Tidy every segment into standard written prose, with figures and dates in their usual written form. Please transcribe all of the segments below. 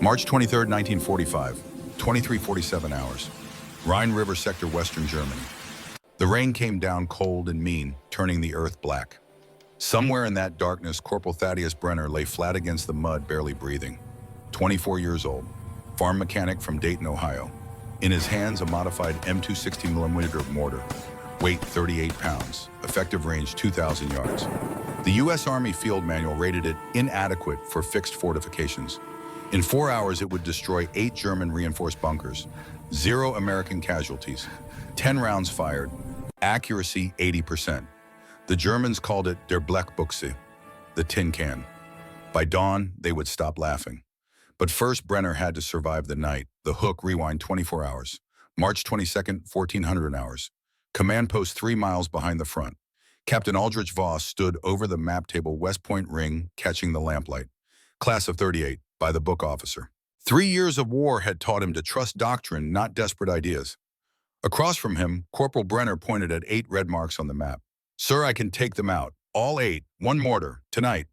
March 23rd, 1945, 23:47 hours. Rhine River sector, Western Germany. The rain came down cold and mean, turning the earth black. Somewhere in that darkness, Corporal Thaddeus Brenner lay flat against the mud, barely breathing. 24 years old, farm mechanic from Dayton, Ohio. In his hands, a modified M260mm mortar, weight 38 pounds, effective range 2,000 yards. The U.S. Army Field Manual rated it inadequate for fixed fortifications. In 4 hours, it would destroy 8 German reinforced bunkers, 0 American casualties, 10 rounds fired, accuracy 80%. The Germans called it der Blechbuchse, the tin can. By dawn, they would stop laughing. But first, Brenner had to survive the night. The hook, rewind 24 hours. March 22nd, 1400 hours. Command post 3 miles behind the front. Captain Aldrich Voss stood over the map table, West Point Ring, catching the lamplight. Class of 38, by the book officer. 3 years of war had taught him to trust doctrine, not desperate ideas. Across from him, Corporal Brenner pointed at 8 red marks on the map. "Sir, I can take them out. All 8, one mortar, tonight."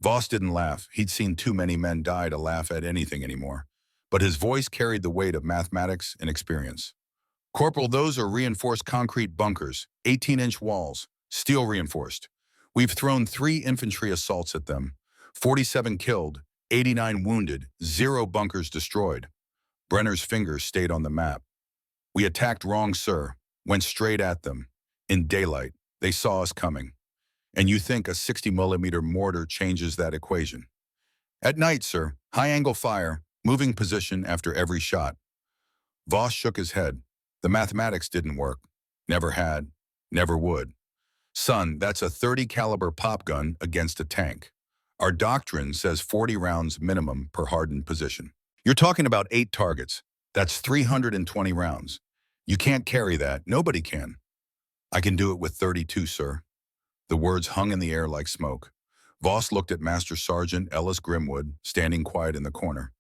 Voss didn't laugh. He'd seen too many men die to laugh at anything anymore. But his voice carried the weight of mathematics and experience. "Corporal, those are reinforced concrete bunkers, 18-inch walls, steel reinforced. We've thrown 3 infantry assaults at them. 47 killed, 89 wounded, 0 bunkers destroyed." Brenner's fingers stayed on the map. "We attacked wrong, sir. Went straight at them. In daylight. They saw us coming. And you think a 60mm mortar changes that equation?" "At night, sir. High-angle fire. Moving position after every shot." Voss shook his head. The mathematics didn't work. Never had. Never would. "Son, that's a 30 caliber pop gun against a tank. Our doctrine says 40 rounds minimum per hardened position. You're talking about 8 targets. That's 320 rounds. You can't carry that. Nobody can." "I can do it with 32, sir." The words hung in the air like smoke. Voss looked at Master Sergeant Ellis Grimwood, standing quiet in the corner.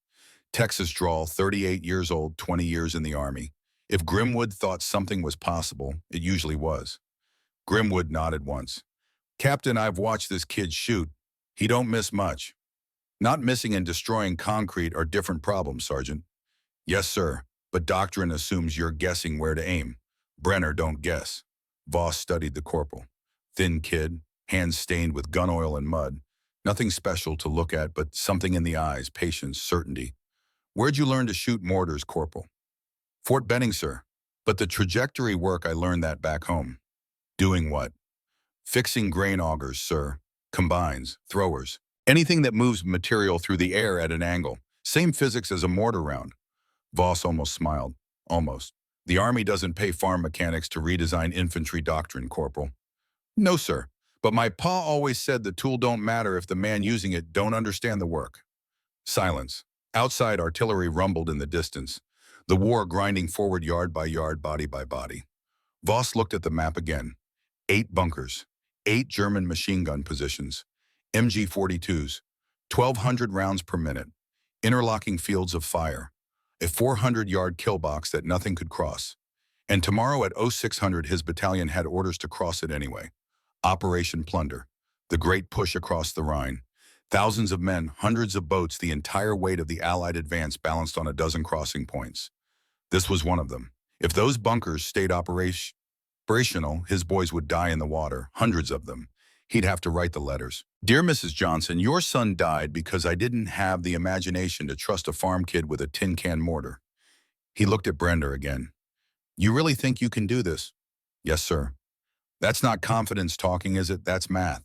Texas drawl, 38 years old, 20 years in the Army. If Grimwood thought something was possible, it usually was. Grimwood nodded once. "Captain, I've watched this kid shoot. He don't miss much." "Not missing and destroying concrete are different problems, Sergeant." "Yes, sir, but doctrine assumes you're guessing where to aim. Brenner don't guess." Voss studied the corporal. Thin kid, hands stained with gun oil and mud. Nothing special to look at, but something in the eyes, patience, certainty. "Where'd you learn to shoot mortars, Corporal?" "Fort Benning, sir. But the trajectory work, I learned that back home." "Doing what?" "Fixing grain augers, sir. Combines, throwers. Anything that moves material through the air at an angle. Same physics as a mortar round." Voss almost smiled. "Almost. The Army doesn't pay farm mechanics to redesign infantry doctrine, Corporal." "No, sir. But my pa always said the tool don't matter if the man using it don't understand the work." Silence. Outside, artillery rumbled in the distance. The war grinding forward yard by yard, body by body. Voss looked at the map again. 8 bunkers. 8 German machine gun positions. MG-42s. 1,200 rounds per minute. Interlocking fields of fire. A 400-yard kill box that nothing could cross. And tomorrow at 0600 his battalion had orders to cross it anyway. Operation Plunder. The great push across the Rhine. Thousands of men, hundreds of boats, the entire weight of the Allied advance balanced on a dozen crossing points. This was one of them. If those bunkers stayed operational, his boys would die in the water, hundreds of them. He'd have to write the letters. "Dear Mrs. Johnson, your son died because I didn't have the imagination to trust a farm kid with a tin can mortar." He looked at Brenner again. "You really think you can do this?" "Yes, sir." "That's not confidence talking, is it? That's math."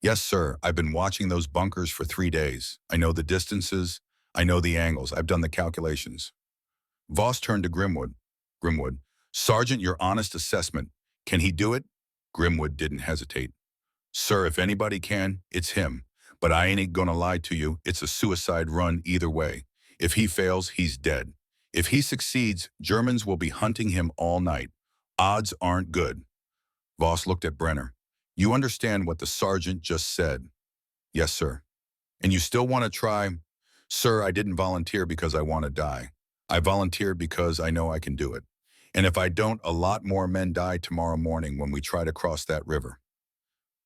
"Yes, sir. I've been watching those bunkers for 3 days. I know the distances. I know the angles. I've done the calculations." Voss turned to Grimwood. "Grimwood, Sergeant, your honest assessment. Can he do it?" Grimwood didn't hesitate. "Sir, if anybody can, it's him. But I ain't gonna lie to you. It's a suicide run either way. If he fails, he's dead. If he succeeds, Germans will be hunting him all night. Odds aren't good." Voss looked at Brenner. "You understand what the sergeant just said?" "Yes, sir." "And you still want to try?" "Sir, I didn't volunteer because I want to die. I volunteered because I know I can do it. And if I don't, a lot more men die tomorrow morning when we try to cross that river."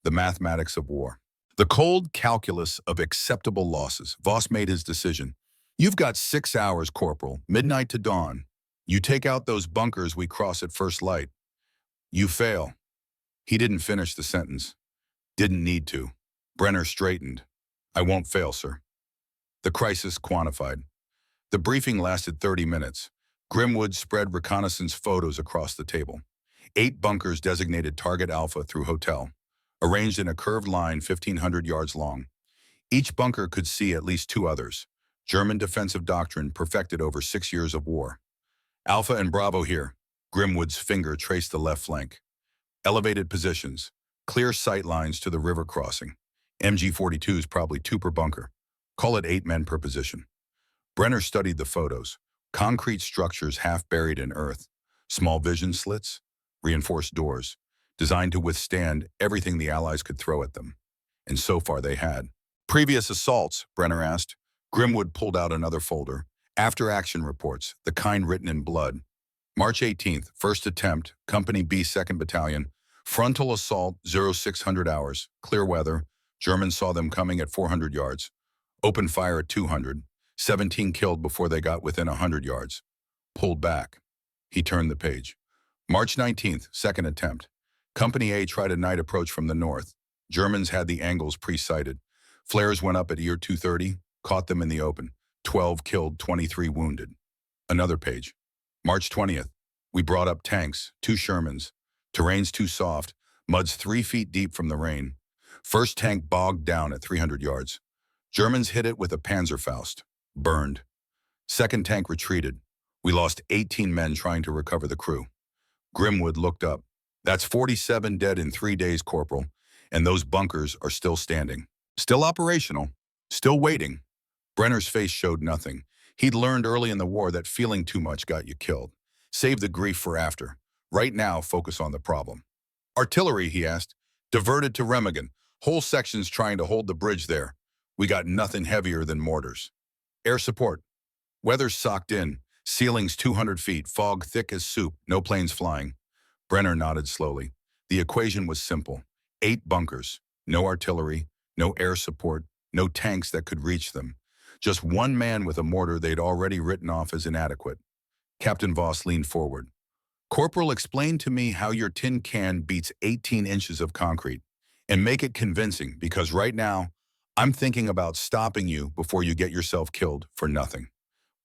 The mathematics of war. The cold calculus of acceptable losses. Voss made his decision. You've got 6 hours, Corporal, midnight to dawn. You take out those bunkers we cross at first light. You fail. He didn't finish the sentence. Didn't need to. Brenner straightened. I won't fail, sir. The crisis quantified. The briefing lasted 30 minutes. Grimwood spread reconnaissance photos across the table. 8 bunkers designated Target Alpha through hotel, arranged in a curved line 1,500 yards long. Each bunker could see at least 2 others. German defensive doctrine perfected over 6 years of war. Alpha and Bravo here. Grimwood's finger traced the left flank. Elevated positions. Clear sight lines to the river crossing. MG-42s probably 2 per bunker. Call it 8 men per position. Brenner studied the photos. Concrete structures half buried in earth. Small vision slits. Reinforced doors. Designed to withstand everything the Allies could throw at them. And so far they had. Previous assaults, Brenner asked. Grimwood pulled out another folder. After-action reports, the kind written in blood. March 18th, first attempt, Company B, 2nd Battalion. Frontal assault, 0600 hours. Clear weather. Germans saw them coming at 400 yards. Open fire at 200. 17 killed before they got within 100 yards. Pulled back. He turned the page. March 19th, second attempt. Company A tried a night approach from the north. Germans had the angles pre-sighted. Flares went up at year 230, caught them in the open. 12 killed, 23 wounded. Another page. March 20th. We brought up tanks, 2 Shermans. Terrain's too soft. Mud's 3 feet deep from the rain. First tank bogged down at 300 yards. Germans hit it with a Panzerfaust. Burned. Second tank retreated. We lost 18 men trying to recover the crew. Grimwood looked up. That's 47 dead in 3 days, Corporal. And those bunkers are still standing. Still operational. Still waiting. Brenner's face showed nothing. He'd learned early in the war that feeling too much got you killed. Save the grief for after. Right now, focus on the problem. Artillery, he asked. Diverted to Remagen. Whole sections trying to hold the bridge there. We got nothing heavier than mortars. Air support. Weather's socked in. Ceilings 200 feet. Fog thick as soup. No planes flying. Brenner nodded slowly. The equation was simple. 8 bunkers. No artillery. No air support. No tanks that could reach them. Just one man with a mortar they'd already written off as inadequate. Captain Voss leaned forward. Corporal, explain to me how your tin can beats 18 inches of concrete. And make it convincing, because right now, I'm thinking about stopping you before you get yourself killed for nothing.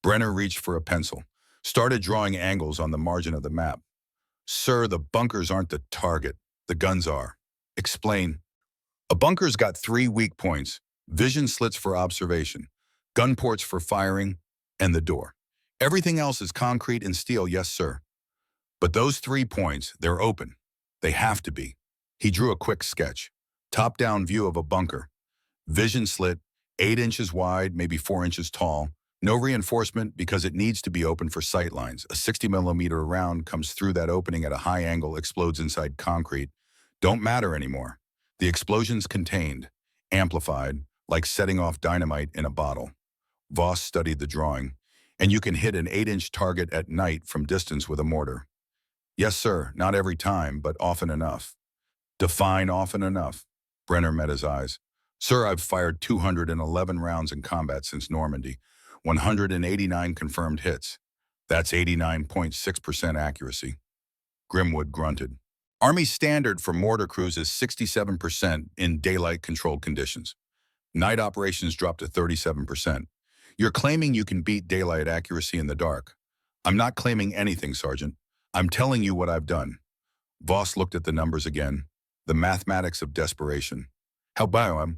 Brenner reached for a pencil, started drawing angles on the margin of the map. Sir, the bunkers aren't the target. The guns are. Explain. A bunker's got 3 weak points, vision slits for observation, gun ports for firing, and the door. Everything else is concrete and steel, yes, sir. But those 3 points, they're open. They have to be. He drew a quick sketch. Top-down view of a bunker. Vision slit, 8 inches wide, maybe 4 inches tall. No reinforcement because it needs to be open for sight lines. A 60-millimeter round comes through that opening at a high angle, explodes inside concrete. Don't matter anymore. The explosion's contained, amplified, like setting off dynamite in a bottle. Voss studied the drawing. And you can hit an 8-inch target at night from distance with a mortar. Yes, sir, not every time, but often enough. Define often enough. Brenner met his eyes. Sir, I've fired 211 rounds in combat since Normandy. 189 confirmed hits. That's 89.6% accuracy. Grimwood grunted. Army standard for mortar crews is 67% in daylight-controlled conditions. Night operations drop to 37%. You're claiming you can beat daylight accuracy in the dark. I'm not claiming anything, Sergeant. I'm telling you what I've done. Voss looked at the numbers again. The mathematics of desperation. How about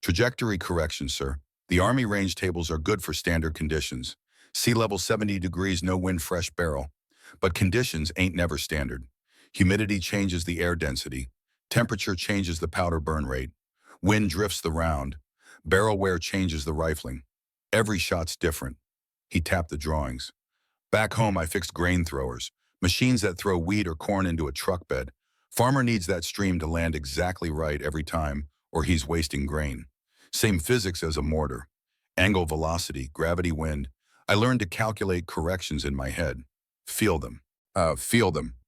trajectory correction, sir? The Army range tables are good for standard conditions. Sea level 70 degrees, no wind, fresh barrel. But conditions ain't never standard. Humidity changes the air density. Temperature changes the powder burn rate. Wind drifts the round. Barrel wear changes the rifling. Every shot's different. He tapped the drawings. Back home, I fixed grain throwers, machines that throw wheat or corn into a truck bed. Farmer needs that stream to land exactly right every time, or he's wasting grain. Same physics as a mortar. Angle, velocity, gravity, wind. I learned to calculate corrections in my head. Feel them.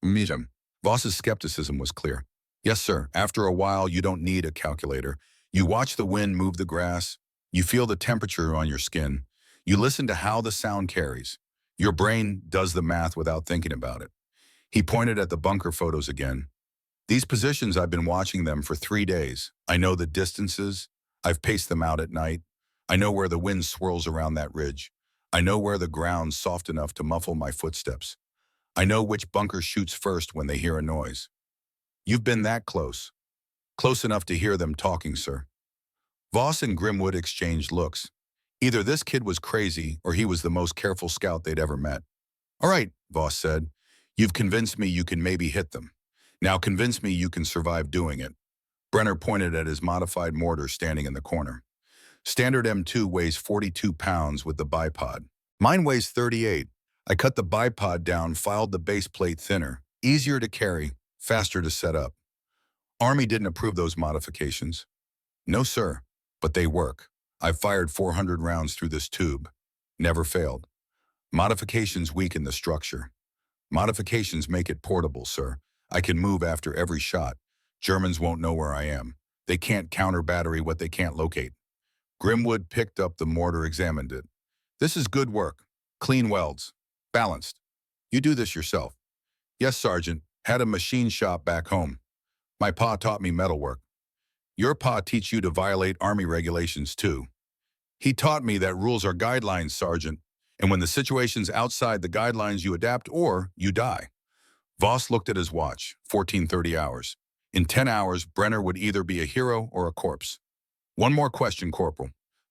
Meet them. Voss's skepticism was clear. Yes, sir. After a while, you don't need a calculator. You watch the wind move the grass. You feel the temperature on your skin. You listen to how the sound carries. Your brain does the math without thinking about it. He pointed at the bunker photos again. These positions, I've been watching them for 3 days. I know the distances. I've paced them out at night. I know where the wind swirls around that ridge. I know where the ground's soft enough to muffle my footsteps. I know which bunker shoots first when they hear a noise. You've been that close. Close enough to hear them talking, sir. Voss and Grimwood exchanged looks. Either this kid was crazy or he was the most careful scout they'd ever met. All right, Voss said. You've convinced me you can maybe hit them. Now convince me you can survive doing it. Brenner pointed at his modified mortar standing in the corner. Standard M2 weighs 42 pounds with the bipod. Mine weighs 38. I cut the bipod down, filed the base plate thinner. Easier to carry, faster to set up. Army didn't approve those modifications. No, sir, but they work. I've fired 400 rounds through this tube. Never failed. Modifications weaken the structure. Modifications make it portable, sir. I can move after every shot. Germans won't know where I am. They can't counter battery what they can't locate. Grimwood picked up the mortar, examined it. This is good work. Clean welds. Balanced. You do this yourself. Yes, Sergeant. Had a machine shop back home. My pa taught me metalwork. Your pa teach you to violate Army regulations too. He taught me that rules are guidelines, Sergeant, and when the situation's outside the guidelines, you adapt or you die. Voss looked at his watch, 1430 hours. In 10 hours, Brenner would either be a hero or a corpse. One more question, Corporal.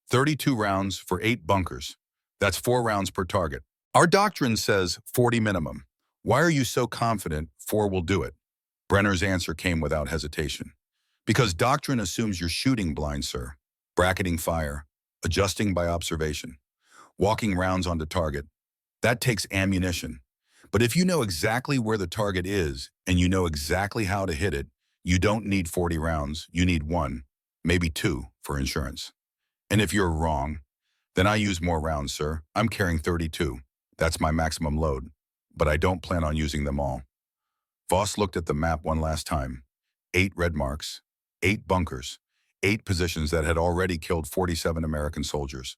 32 rounds for 8 bunkers. That's 4 rounds per target. Our doctrine says 40 minimum. Why are you so confident 4 will do it? Brenner's answer came without hesitation. Because doctrine assumes you're shooting blind, sir. Bracketing fire, adjusting by observation, walking rounds onto target. That takes ammunition. But if you know exactly where the target is and you know exactly how to hit it, you don't need 40 rounds. You need 1, maybe 2 for insurance. And if you're wrong, then I use more rounds, sir. I'm carrying 32. That's my maximum load. But I don't plan on using them all. Voss looked at the map one last time. 8 red marks, 8 bunkers, 8 positions that had already killed 47 American soldiers.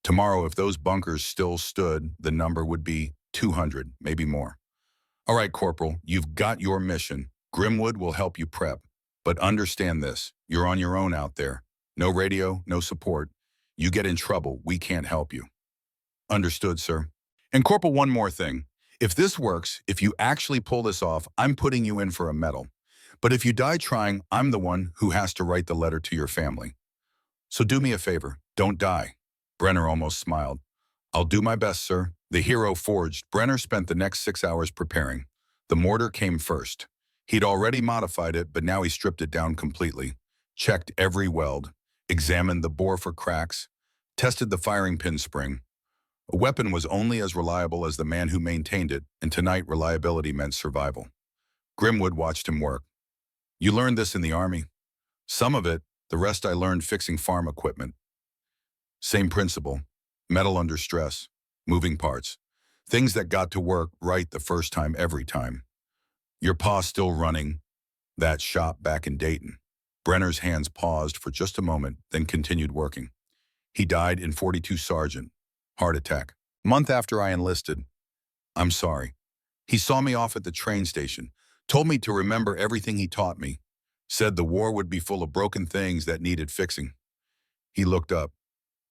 Tomorrow, if those bunkers still stood, the number would be 200, maybe more. All right, Corporal, you've got your mission. Grimwood will help you prep. But understand this, you're on your own out there. No radio, no support. You get in trouble, we can't help you. Understood, sir. And Corporal, one more thing. If this works, if you actually pull this off, I'm putting you in for a medal. But if you die trying, I'm the one who has to write the letter to your family. So do me a favor, don't die. Brenner almost smiled. I'll do my best, sir. The hero forged. Brenner spent the next 6 hours preparing. The mortar came first. He'd already modified it, but now he stripped it down completely. Checked every weld. Examined the bore for cracks. Tested the firing pin spring. A weapon was only as reliable as the man who maintained it, and tonight reliability meant survival. Grimwood watched him work. You learned this in the Army. Some of it, the rest I learned fixing farm equipment. Same principle. Metal under stress. Moving parts. Things that got to work right the first time every time. Your pa's still running that shop back in Dayton. Brenner's hands paused for just a moment, then continued working. He died in 42 Sergeant. Heart attack. Month after I enlisted. I'm sorry. He saw me off at the train station. Told me to remember everything he taught me. Said the war would be full of broken things that needed fixing. He looked up.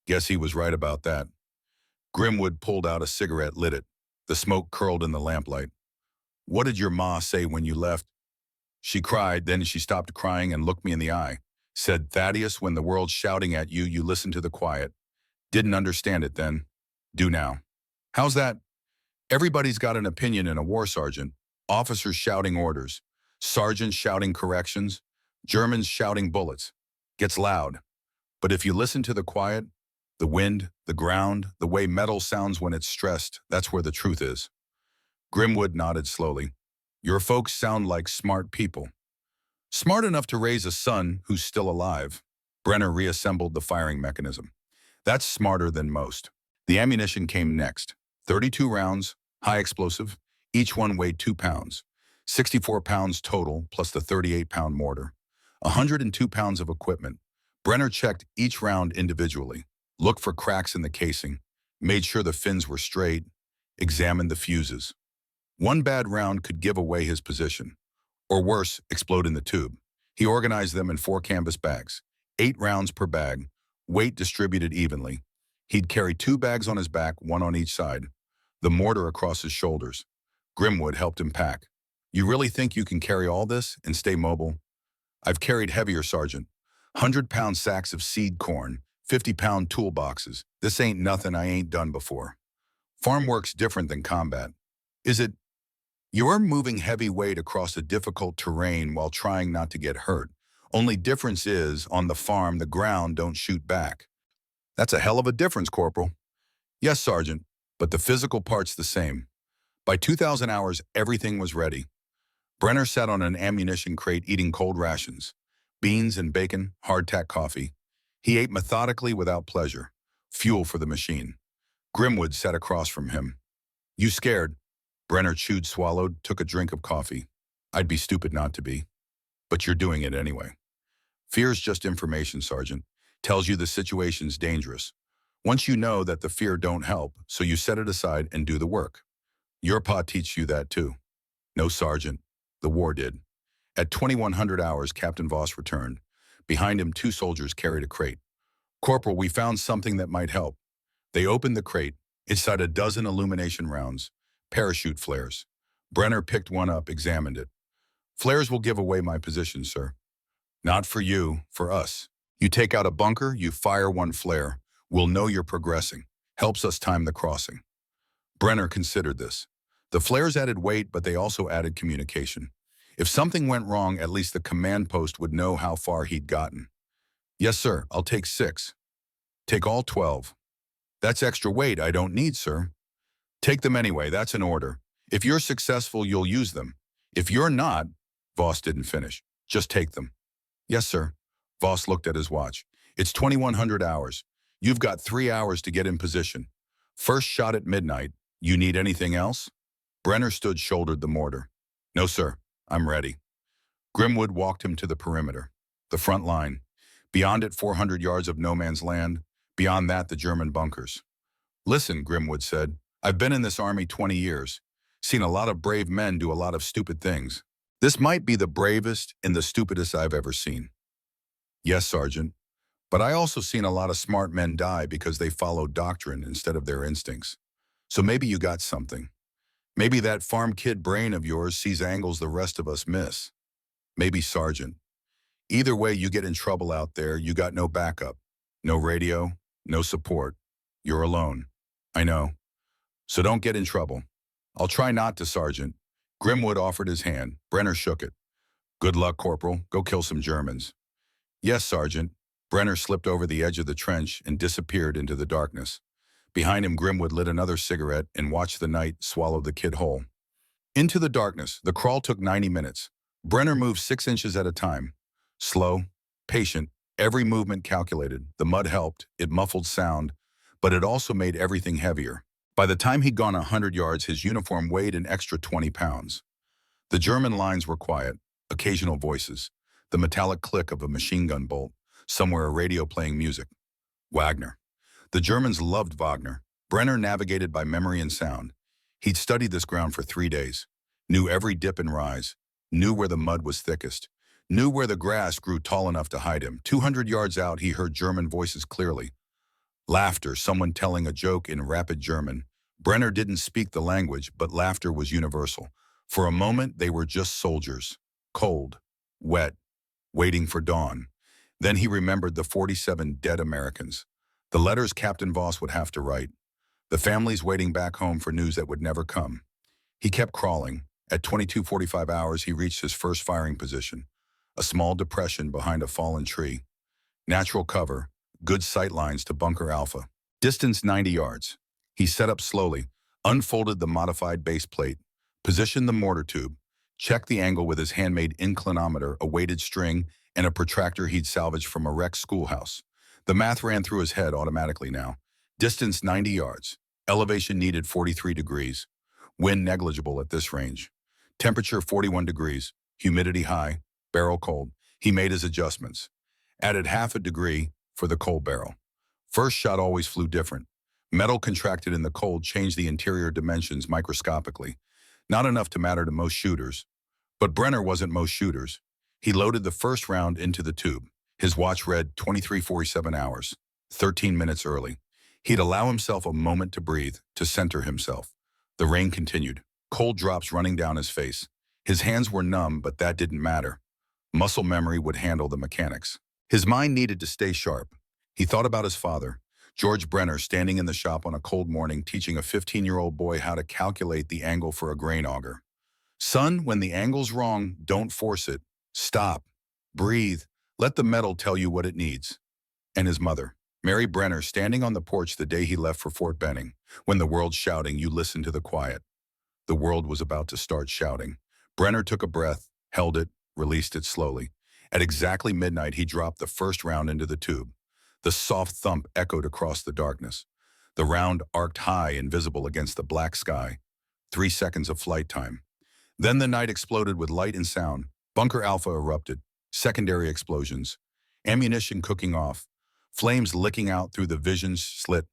Guess he was right about that. Grimwood pulled out a cigarette, lit it. The smoke curled in the lamplight. What did your ma say when you left? She cried, then she stopped crying and looked me in the eye. Said, Thaddeus, when the world's shouting at you, you listen to the quiet. Didn't understand it then. Do now. How's that? Everybody's got an opinion in a war, Sergeant. Officers shouting orders. Sergeants shouting corrections. Germans shouting bullets. Gets loud. But if you listen to the quiet, the wind, the ground, the way metal sounds when it's stressed, that's where the truth is. Grimwood nodded slowly. Your folks sound like smart people. Smart enough to raise a son who's still alive. Brenner reassembled the firing mechanism. That's smarter than most. The ammunition came next. 32 rounds, high explosive. Each one weighed 2 pounds. 64 pounds total, plus the 38-pound mortar. 102 pounds of equipment. Brenner checked each round individually. Looked for cracks in the casing. made sure the fins were straight, examined the fuses. One bad round could give away his position, or worse, explode in the tube. He organized them in 4 canvas bags, 8 rounds per bag, weight distributed evenly. He'd carry 2 bags on his back, 1 on each side, the mortar across his shoulders. Grimwood helped him pack. You really think you can carry all this and stay mobile? I've carried heavier, Sergeant. 100-pound sacks of seed corn, 50-pound toolboxes. This ain't nothing I ain't done before. Farm work's different than combat. Is it? You're moving heavy weight across a difficult terrain while trying not to get hurt. Only difference is, on the farm, the ground don't shoot back. That's a hell of a difference, Corporal. Yes, Sergeant, but the physical part's the same. By 2,000 hours, everything was ready. Brenner sat on an ammunition crate eating cold rations, beans and bacon, hardtack coffee. He ate methodically without pleasure, fuel for the machine. Grimwood sat across from him. You scared? Brenner chewed, swallowed, took a drink of coffee. I'd be stupid not to be. But you're doing it anyway. Fear's just information, Sergeant. Tells you the situation's dangerous. Once you know that the fear don't help, so you set it aside and do the work. Your pa teaches you that too. No, Sergeant. The war did. At 2100 hours, Captain Voss returned. Behind him, 2 soldiers carried a crate. Corporal, we found something that might help. They opened the crate. Inside a dozen illumination rounds. Parachute flares. Brenner picked one up, examined it. Flares will give away my position, sir. Not for you, for us. You take out a bunker, you fire 1 flare. We'll know you're progressing. Helps us time the crossing. Brenner considered this. The flares added weight, but they also added communication. If something went wrong, at least the command post would know how far he'd gotten. Yes, sir, I'll take 6. Take all 12. That's extra weight I don't need, sir. Take them anyway, that's an order. If you're successful, you'll use them. If you're not, Voss didn't finish. Just take them. Yes, sir. Voss looked at his watch. It's 2100 hours. You've got 3 hours to get in position. First shot at midnight. You need anything else? Brenner stood, shouldered the mortar. No, sir. I'm ready. Grimwood walked him to the perimeter, the front line. Beyond it, 400 yards of no man's land. Beyond that, the German bunkers. Listen, Grimwood said. I've been in this army 20 years. Seen a lot of brave men do a lot of stupid things. This might be the bravest and the stupidest I've ever seen. Yes, Sergeant. But I also seen a lot of smart men die because they followed doctrine instead of their instincts. So maybe you got something. Maybe that farm kid brain of yours sees angles the rest of us miss. Maybe, Sergeant. Either way, you get in trouble out there, you got no backup. No radio, no support. You're alone. I know. So don't get in trouble. I'll try not to, Sergeant. Grimwood offered his hand. Brenner shook it. Good luck, Corporal. Go kill some Germans. Yes, Sergeant. Brenner slipped over the edge of the trench and disappeared into the darkness. Behind him, Grimwood lit another cigarette and watched the night swallow the kid whole. Into the darkness, the crawl took 90 minutes. Brenner moved 6 inches at a time. Slow, patient, every movement calculated. The mud helped, it muffled sound, but it also made everything heavier. By the time he'd gone 100 yards, his uniform weighed an extra 20 pounds. The German lines were quiet, occasional voices, the metallic click of a machine gun bolt, somewhere a radio playing music. Wagner. The Germans loved Wagner. Brenner navigated by memory and sound. He'd studied this ground for 3 days, knew every dip and rise, knew where the mud was thickest, knew where the grass grew tall enough to hide him. 200 yards out, he heard German voices clearly. Laughter, someone telling a joke in rapid German. Brenner didn't speak the language, but laughter was universal. For a moment, they were just soldiers, cold, wet, waiting for dawn. Then he remembered the 47 dead Americans, the letters Captain Voss would have to write, the families waiting back home for news that would never come. He kept crawling. At 22:45 hours, he reached his first firing position, a small depression behind a fallen tree. Natural cover, good sight lines to Bunker Alpha. Distance 90 yards. He set up slowly, unfolded the modified base plate, positioned the mortar tube, checked the angle with his handmade inclinometer, a weighted string, and a protractor he'd salvaged from a wrecked schoolhouse. The math ran through his head automatically now. Distance 90 yards. Elevation needed 43 degrees. Wind negligible at this range. Temperature 41 degrees. Humidity high. Barrel cold. He made his adjustments. Added half a degree for the cold barrel. First shot always flew different. Metal contracted in the cold changed the interior dimensions microscopically, not enough to matter to most shooters. But Brenner wasn't most shooters. He loaded the first round into the tube. His watch read 23:47 hours, 13 minutes early. He'd allow himself a moment to breathe, to center himself. The rain continued, cold drops running down his face. His hands were numb, but that didn't matter. Muscle memory would handle the mechanics. His mind needed to stay sharp. He thought about his father, George Brenner, standing in the shop on a cold morning teaching a 15-year-old boy how to calculate the angle for a grain auger. Son, when the angle's wrong, don't force it. Stop. Breathe. Let the metal tell you what it needs. And his mother, Mary Brenner, standing on the porch the day he left for Fort Benning. When the world's shouting, you listen to the quiet. The world was about to start shouting. Brenner took a breath, held it, released it slowly. At exactly midnight, he dropped the first round into the tube. The soft thump echoed across the darkness. The round arced high, invisible against the black sky. 3 seconds of flight time. Then the night exploded with light and sound. Bunker Alpha erupted. Secondary explosions. Ammunition cooking off. Flames licking out through the vision slit.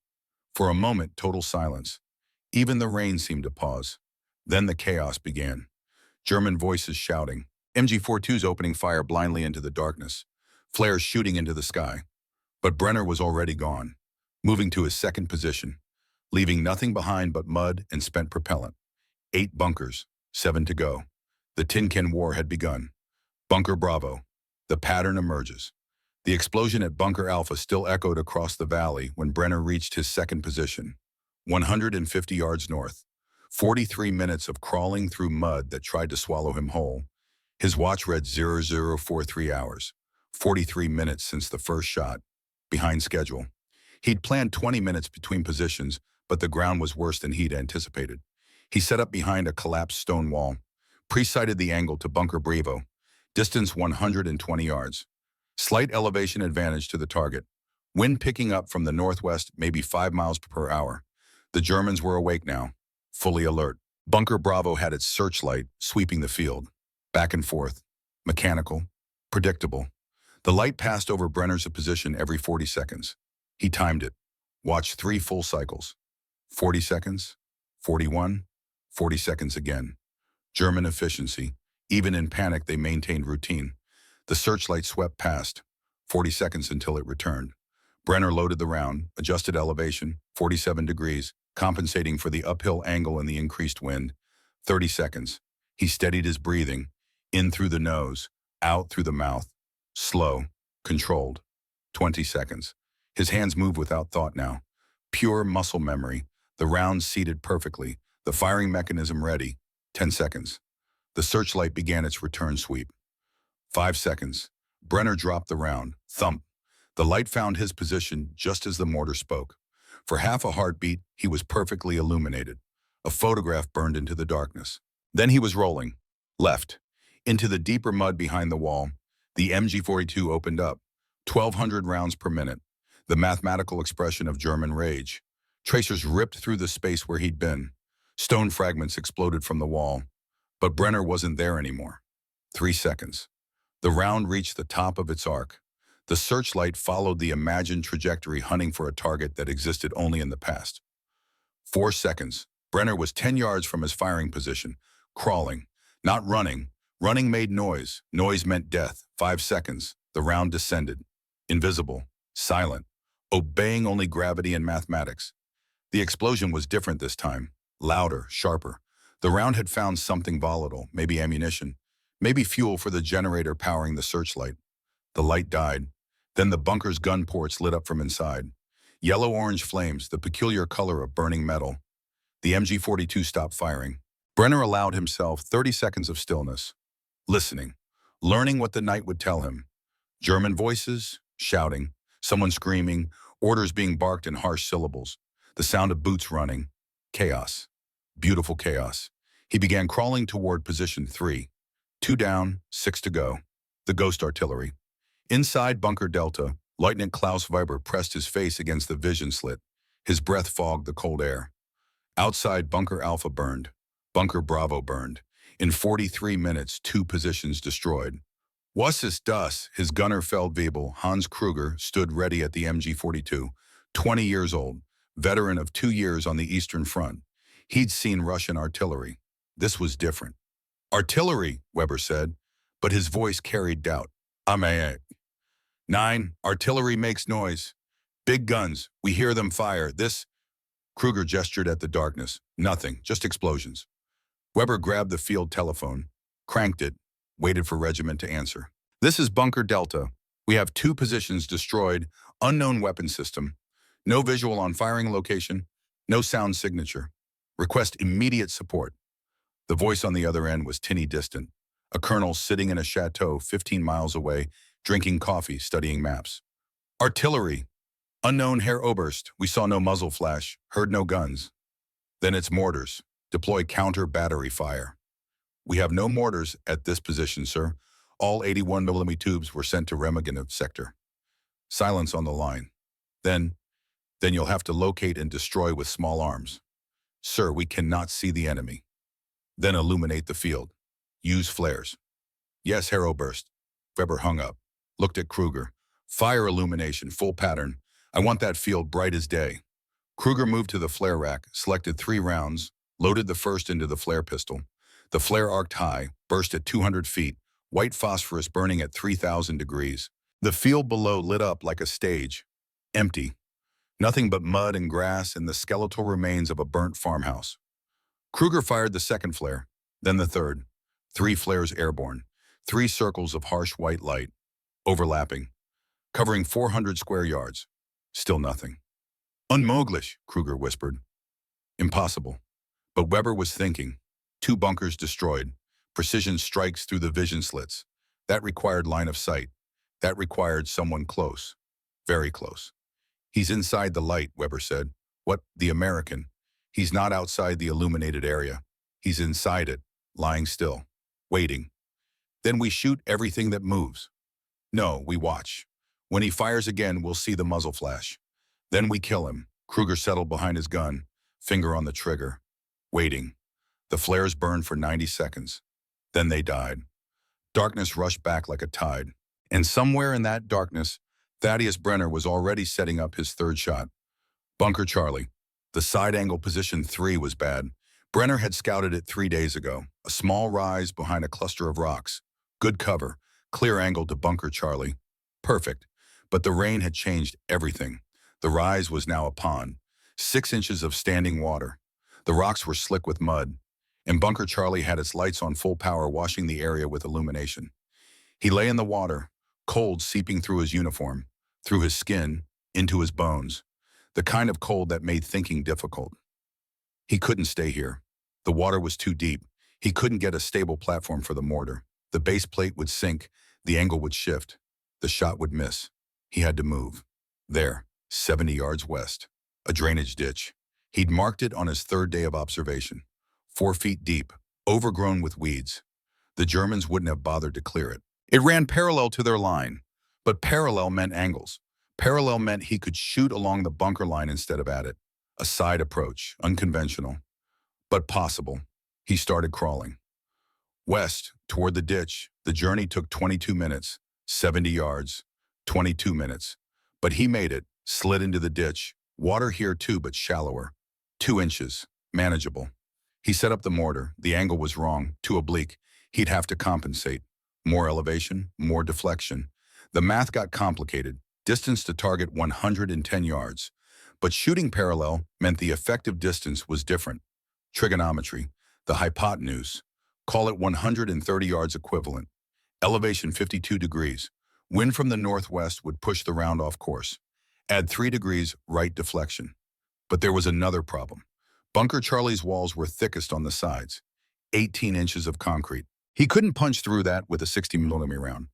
For a moment, total silence. Even the rain seemed to pause. Then the chaos began. German voices shouting. MG-42s opening fire blindly into the darkness. Flares shooting into the sky. But Brenner was already gone, moving to his second position, leaving nothing behind but mud and spent propellant. 8 bunkers, 7 to go. The Tin Can War had begun. Bunker Bravo. The pattern emerges. The explosion at Bunker Alpha still echoed across the valley when Brenner reached his second position, 150 yards north. 43 minutes of crawling through mud that tried to swallow him whole. His watch read 0043 hours, 43 minutes since the first shot. Behind schedule. He'd planned 20 minutes between positions, but the ground was worse than he'd anticipated. He set up behind a collapsed stone wall, pre-sighted the angle to Bunker Bravo, distance 120 yards. Slight elevation advantage to the target. Wind picking up from the northwest, maybe 5 miles per hour. The Germans were awake now, fully alert. Bunker Bravo had its searchlight sweeping the field. Back and forth. Mechanical. Predictable. The light passed over Brenner's position every 40 seconds. He timed it. Watched 3 full cycles. 40 seconds. 41. 40 seconds again. German efficiency. Even in panic, they maintained routine. The searchlight swept past. 40 seconds until it returned. Brenner loaded the round, adjusted elevation, 47 degrees, compensating for the uphill angle and the increased wind. 30 seconds. He steadied his breathing. In through the nose, out through the mouth. Slow, controlled. 20 seconds. His hands moved without thought now. Pure muscle memory. The round seated perfectly. The firing mechanism ready. 10 seconds. The searchlight began its return sweep. 5 seconds. Brenner dropped the round. Thump. The light found his position just as the mortar spoke. For half a heartbeat, he was perfectly illuminated. A photograph burned into the darkness. Then he was rolling. Left. Into the deeper mud behind the wall. The MG-42 opened up, 1,200 rounds per minute, the mathematical expression of German rage. Tracers ripped through the space where he'd been. Stone fragments exploded from the wall. But Brenner wasn't there anymore. 3 seconds. The round reached the top of its arc. The searchlight followed the imagined trajectory, hunting for a target that existed only in the past. 4 seconds. Brenner was 10 yards from his firing position, crawling, not running. Running made noise. Noise meant death. 5 seconds. The round descended. Invisible. Silent. Obeying only gravity and mathematics. The explosion was different this time. Louder, sharper. The round had found something volatile, maybe ammunition, maybe fuel for the generator powering the searchlight. The light died. Then the bunker's gun ports lit up from inside. Yellow-orange flames, the peculiar color of burning metal. The MG-42 stopped firing. Brenner allowed himself 30 seconds of stillness. Listening, learning what the night would tell him. German voices, shouting, someone screaming, orders being barked in harsh syllables, the sound of boots running. Chaos. Beautiful chaos. He began crawling toward position 3. 2 down, 6 to go. The ghost artillery. Inside Bunker Delta, Lieutenant Klaus Weber pressed his face against the vision slit. His breath fogged the cold air. Outside, Bunker Alpha burned. Bunker Bravo burned. In 43 minutes, 2 positions destroyed. Was ist das? His gunner Feldwebel, Hans Kruger, stood ready at the MG-42, 20 years old, veteran of 2 years on the Eastern Front. He'd seen Russian artillery. This was different. Artillery, Weber said, but his voice carried doubt. Amay. 9, artillery makes noise. Big guns, we hear them fire. This, Kruger gestured at the darkness. Nothing, just explosions. Weber grabbed the field telephone, cranked it, waited for regiment to answer. This is Bunker Delta. We have 2 positions destroyed, unknown weapon system. No visual on firing location, no sound signature. Request immediate support. The voice on the other end was tinny distant. A colonel sitting in a chateau 15 miles away, drinking coffee, studying maps. Artillery. Unknown Herr Oberst. We saw no muzzle flash, heard no guns. Then it's mortars. Deploy counter-battery fire. We have no mortars at this position, sir. All 81mm tubes were sent to Remagenov sector. Silence on the line. Then you'll have to locate and destroy with small arms. Sir, we cannot see the enemy. Then illuminate the field. Use flares. Yes, Herr Oberst. Weber hung up, looked at Kruger. Fire illumination, full pattern. I want that field bright as day. Kruger moved to the flare rack, selected 3 rounds, loaded the first into the flare pistol. The flare arced high, burst at 200 feet, white phosphorus burning at 3,000 degrees. The field below lit up like a stage. Empty. Nothing but mud and grass and the skeletal remains of a burnt farmhouse. Kruger fired the second flare, then the third. 3 flares airborne. 3 circles of harsh white light, overlapping, covering 400 square yards. Still nothing. Unmöglich, Kruger whispered. Impossible. But Weber was thinking. 2 bunkers destroyed. Precision strikes through the vision slits. That required line of sight. That required someone close. Very close. He's inside the light, Weber said. What, the American? He's not outside the illuminated area. He's inside it, lying still, waiting. Then we shoot everything that moves. No, we watch. When he fires again, we'll see the muzzle flash. Then we kill him. Kruger settled behind his gun, finger on the trigger, waiting. The flares burned for 90 seconds. Then they died. Darkness rushed back like a tide. And somewhere in that darkness, Thaddeus Brenner was already setting up his 3rd shot. Bunker Charlie. The side angle position 3 was bad. Brenner had scouted it 3 days ago. A small rise behind a cluster of rocks. Good cover. Clear angle to Bunker Charlie. Perfect. But the rain had changed everything. The rise was now a pond. 6 inches of standing water. The rocks were slick with mud. And Bunker Charlie had its lights on full power, washing the area with illumination. He lay in the water, cold seeping through his uniform, through his skin, into his bones. The kind of cold that made thinking difficult. He couldn't stay here. The water was too deep. He couldn't get a stable platform for the mortar. The base plate would sink, the angle would shift, the shot would miss. He had to move. There, 70 yards west, a drainage ditch. He'd marked it on his 3rd day of observation. 4 feet deep, overgrown with weeds. The Germans wouldn't have bothered to clear it. It ran parallel to their line, but parallel meant angles. Parallel meant he could shoot along the bunker line instead of at it. A side approach, unconventional, but possible. He started crawling. West, toward the ditch, the journey took 22 minutes, 70 yards, 22 minutes. But he made it, slid into the ditch. Water here too, but shallower. 2 inches, manageable. He set up the mortar. The angle was wrong, too oblique. He'd have to compensate. More elevation, more deflection. The math got complicated. Distance to target 110 yards. But shooting parallel meant the effective distance was different. Trigonometry, the hypotenuse. Call it 130 yards equivalent. Elevation 52 degrees. Wind from the northwest would push the round off course. Add 3 degrees right deflection. But there was another problem. Bunker Charlie's walls were thickest on the sides. 18 inches of concrete. He couldn't punch through that with a 60mm round.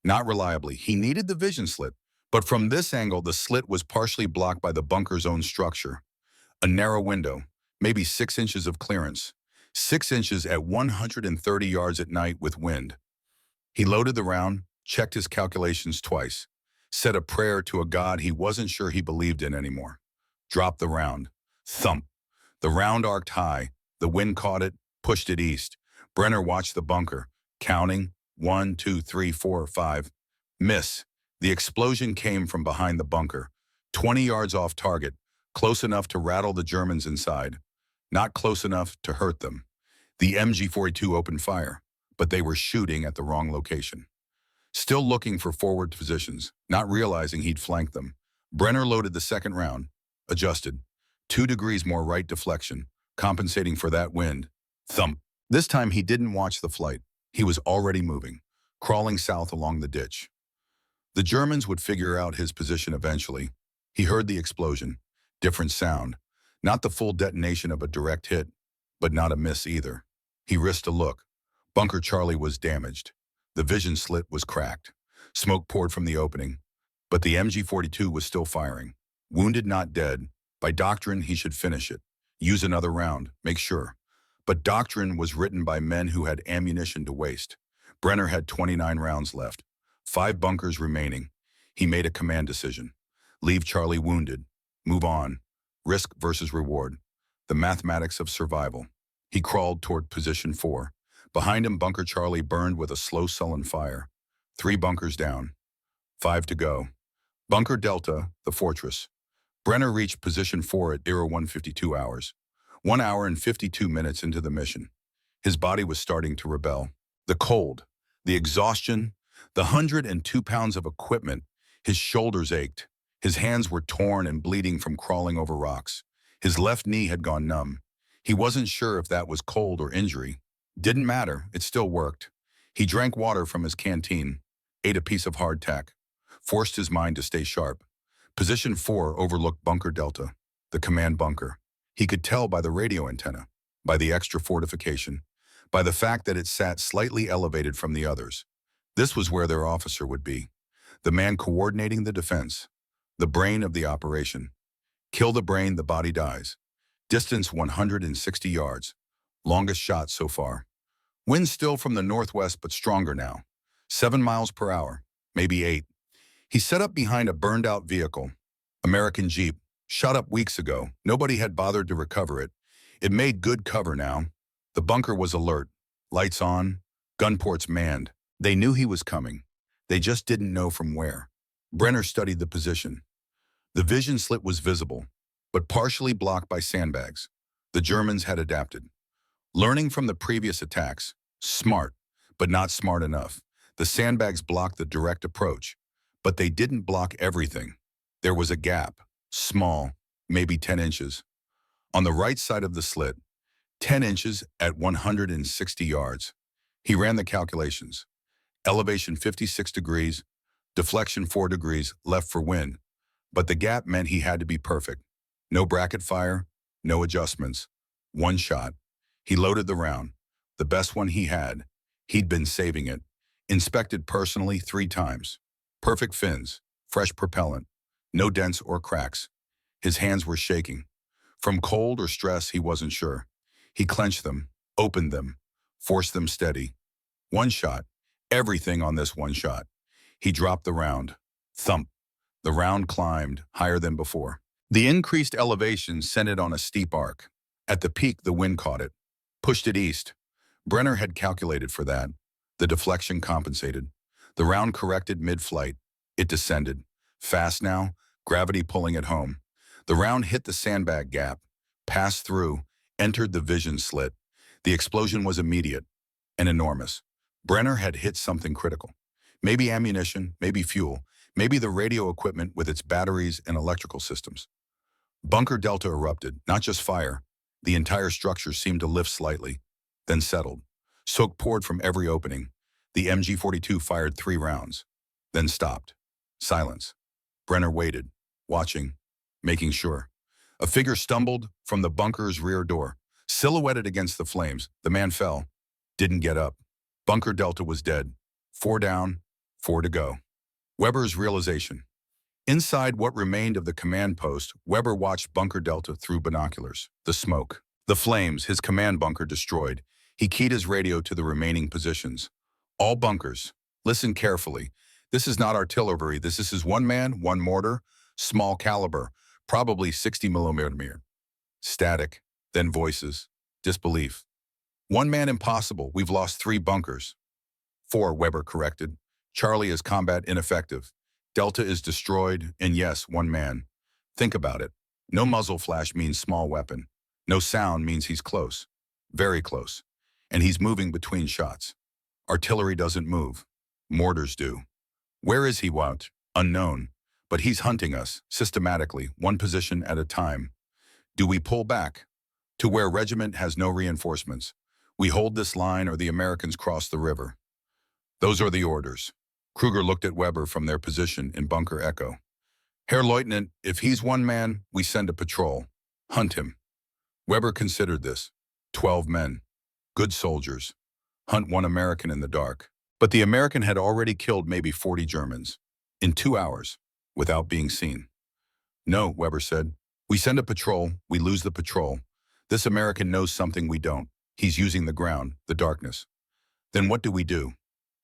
Not reliably. He needed the vision slit. But from this angle, the slit was partially blocked by the bunker's own structure. A narrow window, maybe 6 inches of clearance. 6 inches at 130 yards at night with wind. He loaded the round, checked his calculations twice, said a prayer to a God he wasn't sure he believed in anymore. Dropped the round. Thump. The round arced high. The wind caught it, pushed it east. Brenner watched the bunker, counting 1, 2, 3, 4, 5. Miss. The explosion came from behind the bunker, 20 yards off target, Close enough to rattle the Germans inside, not close enough to hurt them. The MG-42 opened fire, but they were shooting at the wrong location. Still looking for forward positions, not realizing he'd flanked them. Brenner loaded the second round, adjusted. 2 degrees more right deflection, compensating for that wind. Thump. This time he didn't watch the flight. He was already moving, crawling south along the ditch. The Germans would figure out his position eventually. He heard the explosion. Different sound. Not the full detonation of a direct hit, but not a miss either. He risked a look. Bunker Charlie was damaged. The vision slit was cracked. Smoke poured from the opening, but the MG-42 was still firing. Wounded, not dead. By doctrine, he should finish it. Use another round, make sure. But doctrine was written by men who had ammunition to waste. Brenner had 29 rounds left. 5 bunkers remaining. He made a command decision. Leave Charlie wounded. Move on. Risk versus reward. The mathematics of survival. He crawled toward position 4. Behind him, Bunker Charlie burned with a slow, sullen fire. 3 bunkers down. 5 to go. Bunker Delta, the fortress. Brenner reached position 4 at 0152 hours. 1 hour and 52 minutes into the mission. His body was starting to rebel. The cold, the exhaustion, the 102 pounds of equipment. His shoulders ached. His hands were torn and bleeding from crawling over rocks. His left knee had gone numb. He wasn't sure if that was cold or injury. Didn't matter, it still worked. He drank water from his canteen, ate a piece of hardtack, forced his mind to stay sharp. Position 4 overlooked Bunker Delta, the command bunker. He could tell by the radio antenna, by the extra fortification, by the fact that it sat slightly elevated from the others. This was where their officer would be, the man coordinating the defense, the brain of the operation. Kill the brain, the body dies. Distance 160 yards. Longest shot so far. Wind still from the northwest, but stronger now. 7 miles per hour, maybe 8. He set up behind a burned-out vehicle. American Jeep. Shot up weeks ago. Nobody had bothered to recover it. It made good cover now. The bunker was alert. Lights on. Gun ports manned. They knew he was coming. They just didn't know from where. Brenner studied the position. The vision slit was visible, but partially blocked by sandbags. The Germans had adapted. Learning from the previous attacks, smart, but not smart enough. The sandbags blocked the direct approach, but they didn't block everything. There was a gap, small, maybe 10 inches. On the right side of the slit, 10 inches at 160 yards. He ran the calculations. Elevation 56 degrees, deflection 4 degrees left for wind. But the gap meant he had to be perfect. No bracket fire, no adjustments. One shot. He loaded the round, the best one he had. He'd been saving it. Inspected personally 3 times. Perfect fins, fresh propellant, no dents or cracks. His hands were shaking. From cold or stress, he wasn't sure. He clenched them, opened them, forced them steady. One shot, everything on this one shot. He dropped the round. Thump. The round climbed higher than before. The increased elevation sent it on a steep arc. At the peak, the wind caught it, pushed it east. Brenner had calculated for that. The deflection compensated. The round corrected mid-flight. It descended. Fast now, gravity pulling it home. The round hit the sandbag gap, passed through, entered the vision slit. The explosion was immediate and enormous. Brenner had hit something critical. Maybe ammunition, maybe fuel, maybe the radio equipment with its batteries and electrical systems. Bunker Delta erupted, not just fire. The entire structure seemed to lift slightly, then settled. Smoke poured from every opening. The MG-42 fired 3 rounds, then stopped. Silence. Brenner waited, watching, making sure. A figure stumbled from the bunker's rear door, silhouetted against the flames. The man fell, didn't get up. Bunker Delta was dead. 4 down, 4 to go. Weber's realization. Inside what remained of the command post, Weber watched Bunker Delta through binoculars. The smoke, the flames, his command bunker destroyed. He keyed his radio to the remaining positions. All bunkers. Listen carefully. This is not artillery. This is one man, one mortar, small caliber, probably 60 millimeter. Static, then voices, disbelief. One man impossible. We've lost 3 bunkers. 4, Weber corrected. Charlie is combat ineffective. Delta is destroyed, and yes, one man. Think about it. No muzzle flash means small weapon. No sound means he's close. Very close. And he's moving between shots. Artillery doesn't move. Mortars do. Where is he, Wout? Unknown. But he's hunting us, systematically, one position at a time. Do we pull back? To where regiment has no reinforcements. We hold this line or the Americans cross the river. Those are the orders. Kruger looked at Weber from their position in Bunker Echo. Herr Leutnant, if he's one man, we send a patrol. Hunt him. Weber considered this. 12 men. Good soldiers. Hunt one American in the dark. But the American had already killed maybe 40 Germans. In 2 hours, without being seen. No, Weber said. We send a patrol, we lose the patrol. This American knows something we don't. He's using the ground, the darkness. Then what do?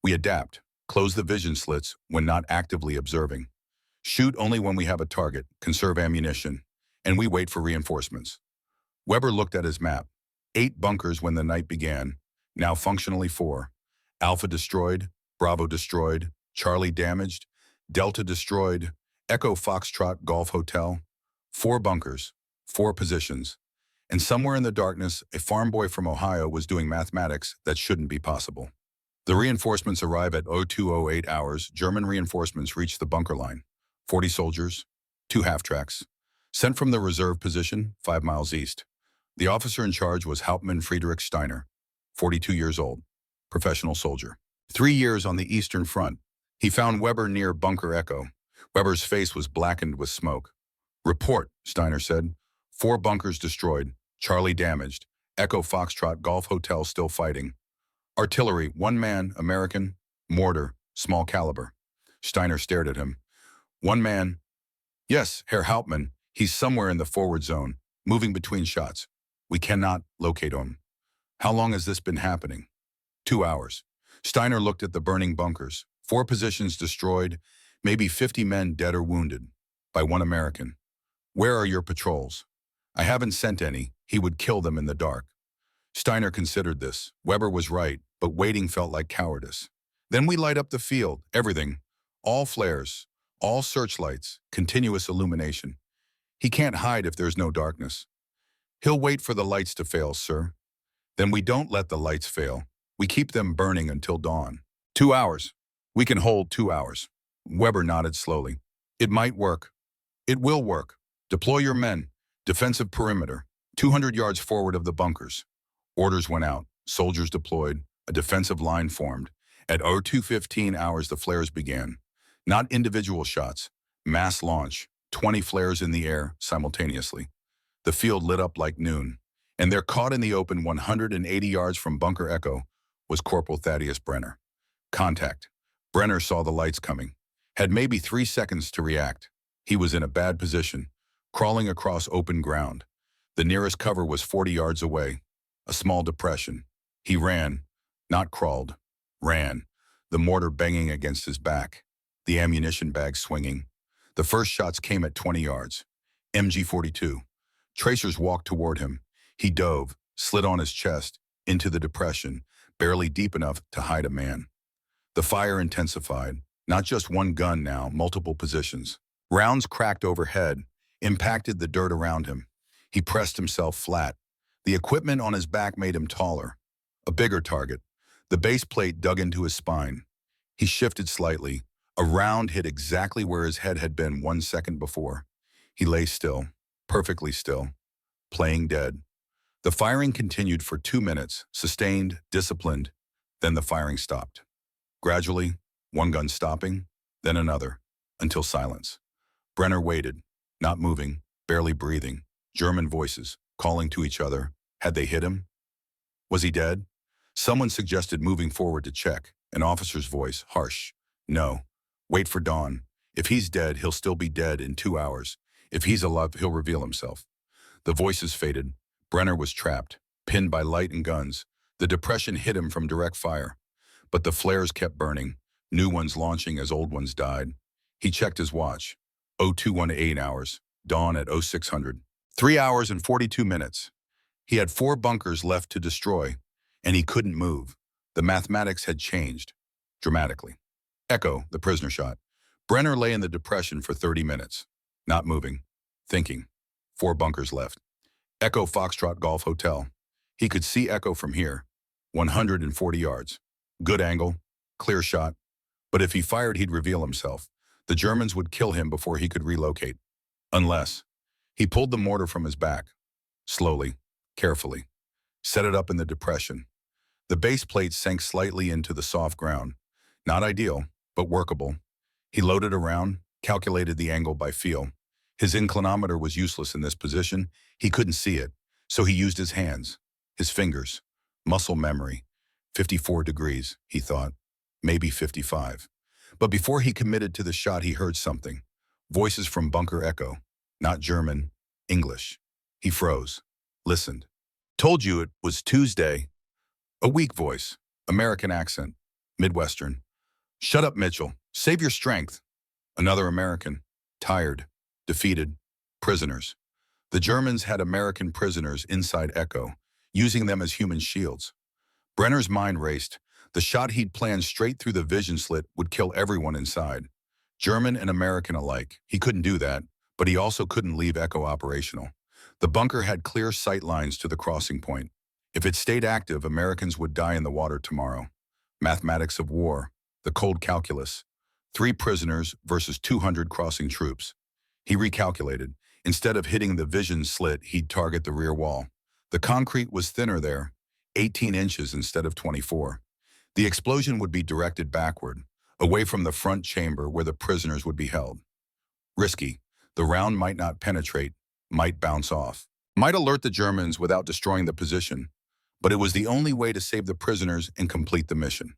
We adapt. Close the vision slits when not actively observing. Shoot only when we have a target, conserve ammunition, and we wait for reinforcements. Weber looked at his map. 8 bunkers when the night began, now functionally 4. Alpha destroyed, Bravo destroyed, Charlie damaged, Delta destroyed, Echo Foxtrot Golf Hotel. 4 bunkers, 4 positions. And somewhere in the darkness, a farm boy from Ohio was doing mathematics that shouldn't be possible. The reinforcements arrive at 0208 hours. German reinforcements reach the bunker line. 40 soldiers, 2 half-tracks. Sent from the reserve position, 5 miles east. The officer in charge was Hauptmann Friedrich Steiner, 42 years old, professional soldier. 3 years on the Eastern Front. He found Weber near Bunker Echo. Weber's face was blackened with smoke. Report, Steiner said. 4 bunkers destroyed, Charlie damaged, Echo Foxtrot Golf Hotel still fighting. Artillery, 1 man, American, mortar, small caliber. Steiner stared at him. 1 man. Yes, Herr Hauptmann, he's somewhere in the forward zone, moving between shots. We cannot locate him. How long has this been happening? 2 hours. Steiner looked at the burning bunkers. 4 positions destroyed, maybe 50 men dead or wounded, by 1 American. Where are your patrols? I haven't sent any. He would kill them in the dark. Steiner considered this. Weber was right, but waiting felt like cowardice. Then we light up the field, everything. All flares, all searchlights, continuous illumination. He can't hide if there's no darkness. He'll wait for the lights to fail, sir. Then we don't let the lights fail. We keep them burning until dawn. 2 hours. We can hold 2 hours. Weber nodded slowly. It might work. It will work. Deploy your men. Defensive perimeter. 200 yards forward of the bunkers. Orders went out. Soldiers deployed. A defensive line formed. At 02:15 hours, the flares began. Not individual shots. Mass launch. 20 flares in the air simultaneously. The field lit up like noon. And there, caught in the open 180 yards from Bunker Echo, was Corporal Thaddeus Brenner. Contact. Brenner saw the lights coming. Had maybe 3 seconds to react. He was in a bad position, crawling across open ground. The nearest cover was 40 yards away. A small depression. He ran, not crawled. Ran. The mortar banging against his back. The ammunition bag swinging. The first shots came at 20 yards. MG-42. Tracers walked toward him. He dove, slid on his chest, into the depression, barely deep enough to hide a man. The fire intensified. Not just one gun now, multiple positions. Rounds cracked overhead, impacted the dirt around him. He pressed himself flat. The equipment on his back made him taller. A bigger target. The base plate dug into his spine. He shifted slightly. A round hit exactly where his head had been 1 second before. He lay still, perfectly still, playing dead. The firing continued for 2 minutes, sustained, disciplined. Then the firing stopped. Gradually, one gun stopping, then another, until silence. Brenner waited, not moving, barely breathing. German voices, calling to each other. Had they hit him? Was he dead? Someone suggested moving forward to check. An officer's voice, harsh. No. Wait for dawn. If he's dead, he'll still be dead in 2 hours. If he's alive, he'll reveal himself. The voices faded. Brenner was trapped, pinned by light and guns. The depression hit him from direct fire. But the flares kept burning, new ones launching as old ones died. He checked his watch. 0218 hours, dawn at 0600. 3 hours and 42 minutes. He had 4 bunkers left to destroy, and he couldn't move. The mathematics had changed, dramatically. Echo, the prisoner shot. Brenner lay in the depression for 30 minutes, not moving, thinking. 4 bunkers left. Echo Foxtrot Golf Hotel. He could see Echo from here. 140 yards. Good angle. Clear shot. But if he fired, he'd reveal himself. The Germans would kill him before he could relocate. Unless. He pulled the mortar from his back. Slowly. Carefully. Set it up in the depression. The base plate sank slightly into the soft ground. Not ideal, but workable. He loaded around, calculated the angle by feel. His inclinometer was useless in this position. He couldn't see it, so he used his hands, his fingers, muscle memory. 54 degrees, he thought. Maybe 55. But before he committed to the shot, he heard something. Voices from Bunker Echo. Not German, English. He froze. Listened. Told you it was Tuesday. A weak voice. American accent. Midwestern. Shut up, Mitchell. Save your strength. Another American. Tired. Defeated. Prisoners. The Germans had American prisoners inside Echo, using them as human shields. Brenner's mind raced. The shot he'd planned straight through the vision slit would kill everyone inside. German and American alike. He couldn't do that, but he also couldn't leave Echo operational. The bunker had clear sight lines to the crossing point. If it stayed active, Americans would die in the water tomorrow. Mathematics of war. The cold calculus. 3 prisoners versus 200 crossing troops. He recalculated. Instead of hitting the vision slit, he'd target the rear wall. The concrete was thinner there, 18 inches instead of 24. The explosion would be directed backward, away from the front chamber where the prisoners would be held. Risky. The round might not penetrate, might bounce off, might alert the Germans without destroying the position, but it was the only way to save the prisoners and complete the mission.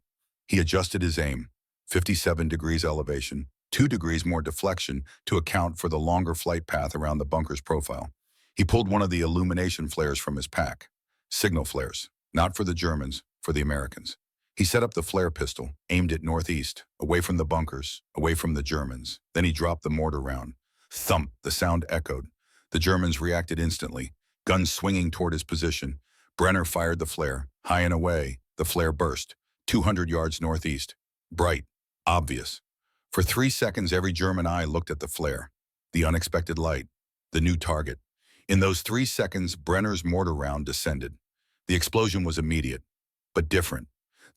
He adjusted his aim, 57 degrees elevation, 2 degrees more deflection to account for the longer flight path around the bunker's profile. He pulled one of the illumination flares from his pack. Signal flares, not for the Germans, for the Americans. He set up the flare pistol, aimed it northeast, away from the bunkers, away from the Germans. Then he dropped the mortar round. Thump, the sound echoed. The Germans reacted instantly, guns swinging toward his position. Brenner fired the flare. High and away, the flare burst, 200 yards northeast. Bright, obvious. For 3 seconds, every German eye looked at the flare. The unexpected light, the new target. In those 3 seconds, Brenner's mortar round descended. The explosion was immediate, but different.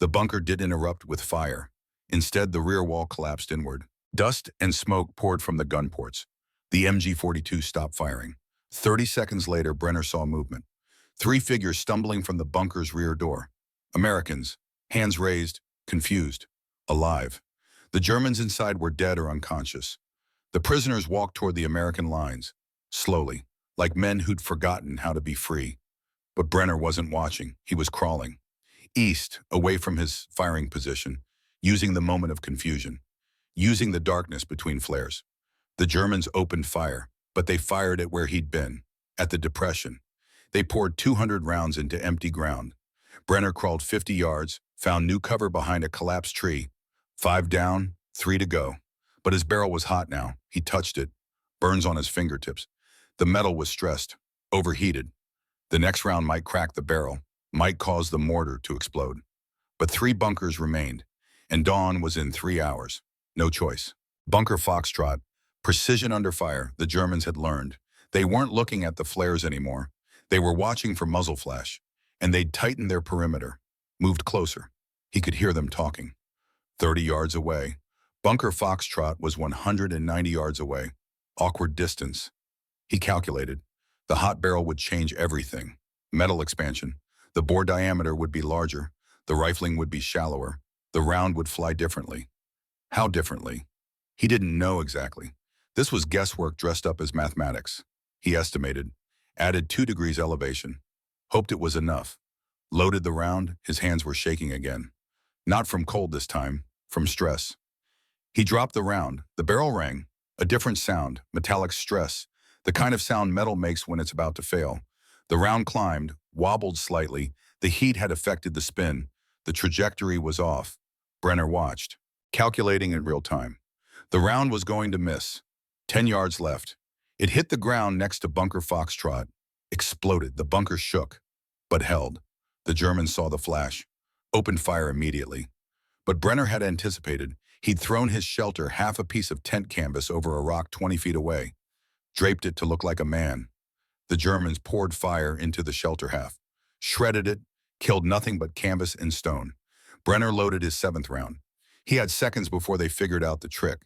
The bunker didn't erupt with fire. Instead, the rear wall collapsed inward. Dust and smoke poured from the gun ports. The MG-42 stopped firing. 30 seconds later, Brenner saw movement. 3 figures stumbling from the bunker's rear door. Americans, hands raised, confused, alive. The Germans inside were dead or unconscious. The prisoners walked toward the American lines, slowly, like men who'd forgotten how to be free. But Brenner wasn't watching. He was crawling. East, away from his firing position, using the moment of confusion, using the darkness between flares. The Germans opened fire, but they fired at where he'd been, at the depression. They poured 200 rounds into empty ground. Brenner crawled 50 yards, found new cover behind a collapsed tree. 5 down, 3 to go. But his barrel was hot now. He touched it. Burns on his fingertips. The metal was stressed, overheated. The next round might crack the barrel, might cause the mortar to explode. But 3 bunkers remained, and dawn was in 3 hours. No choice. Bunker Foxtrot, precision under fire, the Germans had learned. They weren't looking at the flares anymore. They were watching for muzzle flash, and they'd tightened their perimeter, moved closer. He could hear them talking. 30 yards away. Bunker Foxtrot was 190 yards away. Awkward distance. He calculated. The hot barrel would change everything. Metal expansion. The bore diameter would be larger. The rifling would be shallower. The round would fly differently. How differently? He didn't know exactly. This was guesswork dressed up as mathematics. He estimated. Added 2 degrees elevation. Hoped it was enough. Loaded the round. His hands were shaking again. Not from cold this time, from stress. He dropped the round. The barrel rang. A different sound, metallic stress, the kind of sound metal makes when it's about to fail. The round climbed, wobbled slightly. The heat had affected the spin. The trajectory was off. Brenner watched, calculating in real time. The round was going to miss. 10 yards left. It hit the ground next to Bunker Foxtrot. Exploded. The bunker shook, but held. The Germans saw the flash. Opened fire immediately. But Brenner had anticipated. He'd thrown his shelter, half a piece of tent canvas, over a rock 20 feet away. Draped it to look like a man. The Germans poured fire into the shelter half, shredded it, killed nothing but canvas and stone. Brenner loaded his seventh round. He had seconds before they figured out the trick.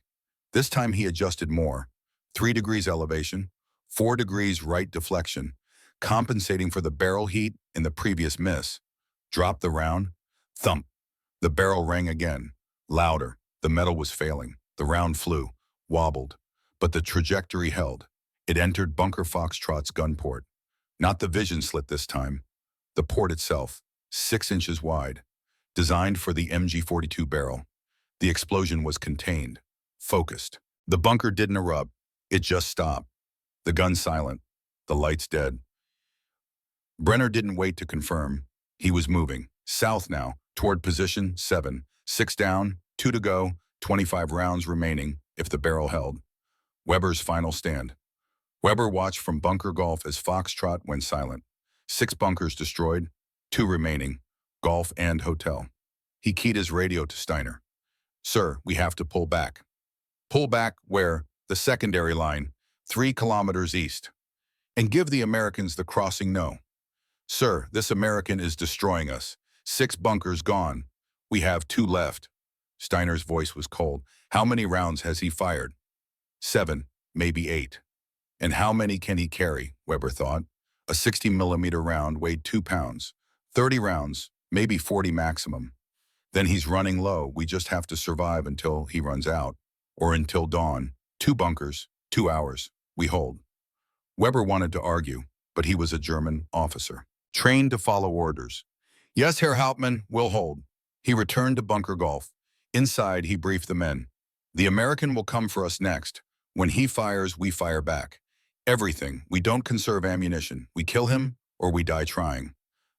This time he adjusted more. 3 degrees elevation, 4 degrees right deflection, compensating for the barrel heat in the previous miss. Dropped the round. Thump. The barrel rang again. Louder. The metal was failing. The round flew, wobbled, but the trajectory held. It entered Bunker Foxtrot's gun port. Not the vision slit this time. The port itself, 6 inches wide, designed for the MG-42 barrel. The explosion was contained, focused. The bunker didn't erupt. It just stopped. The gun silent. The lights dead. Brenner didn't wait to confirm. He was moving, south now, toward position 7. 6 down, 2 to go, 25 rounds remaining if the barrel held. Weber's final stand. Weber watched from bunker Golf as Foxtrot went silent. 6 bunkers destroyed, 2 remaining, Golf and Hotel. He keyed his radio to Steiner. "Sir, we have to pull back." "Pull back where?" "The secondary line, 3 kilometers east. And give the Americans the crossing no." "Sir, this American is destroying us. 6 bunkers gone. We have 2 left." Steiner's voice was cold. "How many rounds has he fired?" 7, maybe 8. "And how many can he carry?" Weber thought. A 60-millimeter round weighed 2 pounds. 30 rounds, maybe 40 maximum. Then he's running low. We just have to survive until he runs out. Or until dawn. 2 bunkers, 2 hours. We hold. Weber wanted to argue, but he was a German officer, trained to follow orders. "Yes, Herr Hauptmann, we'll hold." He returned to bunker Golf. Inside, he briefed the men. "The American will come for us next. When he fires, we fire back. Everything. We don't conserve ammunition. We kill him, or we die trying."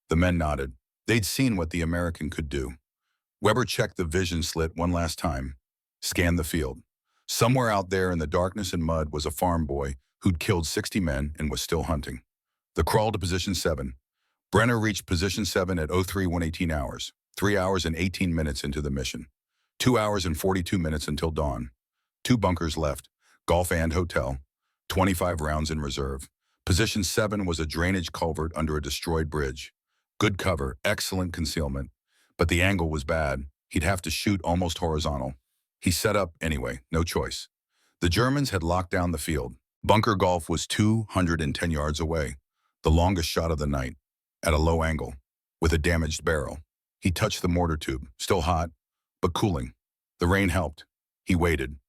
The men nodded. They'd seen what the American could do. Weber checked the vision slit one last time. Scanned the field. Somewhere out there in the darkness and mud was a farm boy who'd killed 60 men and was still hunting. The crawl to position 7. Brenner reached position 7 at 03:118 hours, 3 hours and 18 minutes into the mission. 2 hours and 42 minutes until dawn. 2 bunkers left, Golf and Hotel. 25 rounds in reserve. Position 7 was a drainage culvert under a destroyed bridge. Good cover, excellent concealment. But the angle was bad. He'd have to shoot almost horizontal. He set up anyway, no choice. The Germans had locked down the field. Bunker Golf was 210 yards away, the longest shot of the night, at a low angle, with a damaged barrel. He touched the mortar tube, still hot, but cooling. The rain helped. He waited,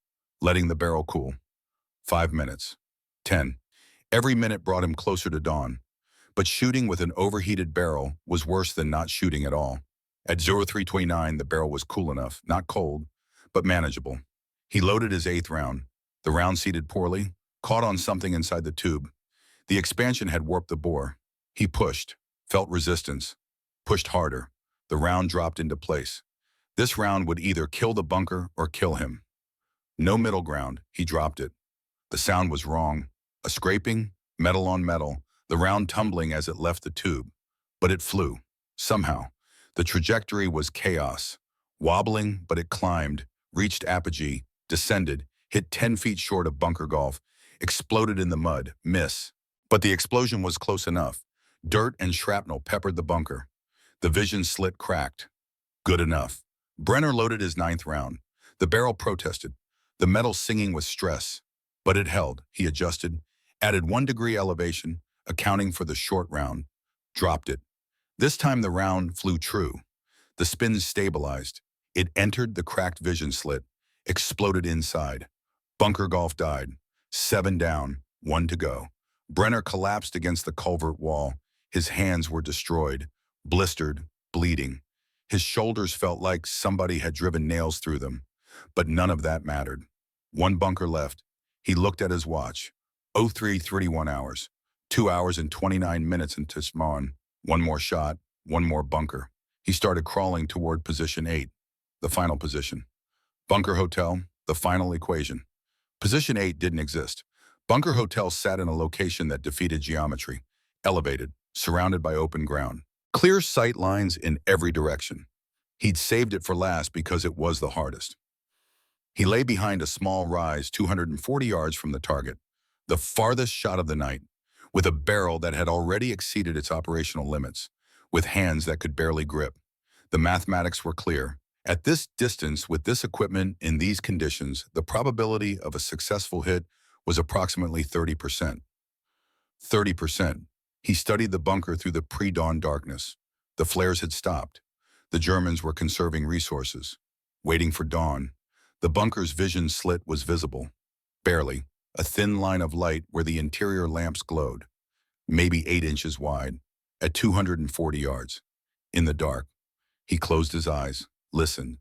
letting the barrel cool. 5 minutes. 10. Every minute brought him closer to dawn. But shooting with an overheated barrel was worse than not shooting at all. At 03:29, the barrel was cool enough, not cold, but manageable. He loaded his 8th round. The round seated poorly, caught on something inside the tube. The expansion had warped the bore. He pushed, felt resistance, pushed harder. The round dropped into place. This round would either kill the bunker or kill him. No middle ground. He dropped it. The sound was wrong. A scraping, metal on metal, the round tumbling as it left the tube. But it flew. Somehow. The trajectory was chaos. Wobbling, but it climbed, reached apogee, descended, hit 10 feet short of bunker Golf, exploded in the mud, miss. But the explosion was close enough. Dirt and shrapnel peppered the bunker. The vision slit cracked. Good enough. Brenner loaded his 9th round. The barrel protested, the metal singing with stress. But it held. He adjusted, added 1 degree elevation, accounting for the short round. Dropped it. This time the round flew true. The spins stabilized. It entered the cracked vision slit, exploded inside. Bunker Golf died. 7 down, 1 to go. Brenner collapsed against the culvert wall. His hands were destroyed, blistered, bleeding. His shoulders felt like somebody had driven nails through them. But none of that mattered. 1 bunker left. He looked at his watch. 03:31 hours. 2 hours and 29 minutes into Schmarrn. 1 more shot, 1 more bunker. He started crawling toward position 8, the final position. Bunker Hotel, the final equation. Position 8 didn't exist. Bunker Hotel sat in a location that defeated geometry, elevated, surrounded by open ground. Clear sight lines in every direction. He'd saved it for last because it was the hardest. He lay behind a small rise 240 yards from the target, the farthest shot of the night. with a barrel that had already exceeded its operational limits, with hands that could barely grip. The mathematics were clear. At this distance, with this equipment, in these conditions, the probability of a successful hit was approximately 30%. 30%. He studied the bunker through the pre-dawn darkness. The flares had stopped. The Germans were conserving resources. Waiting for dawn. The bunker's vision slit was visible. Barely. A thin line of light where the interior lamps glowed. Maybe 8 inches wide. At 240 yards. In the dark. He closed his eyes. Listened.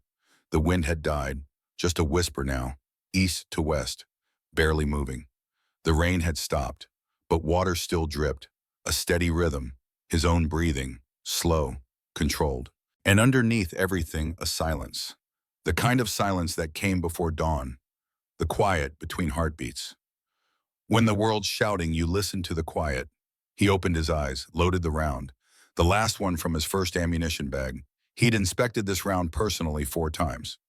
The wind had died. Just a whisper now. East to west. Barely moving. The rain had stopped. But water still dripped. A steady rhythm. His own breathing. Slow. Controlled. And underneath everything, a silence. The kind of silence that came before dawn. The quiet between heartbeats. When the world's shouting, you listen to the quiet. He opened his eyes, loaded the round. The last one from his first ammunition bag. He'd inspected this round personally 4 times.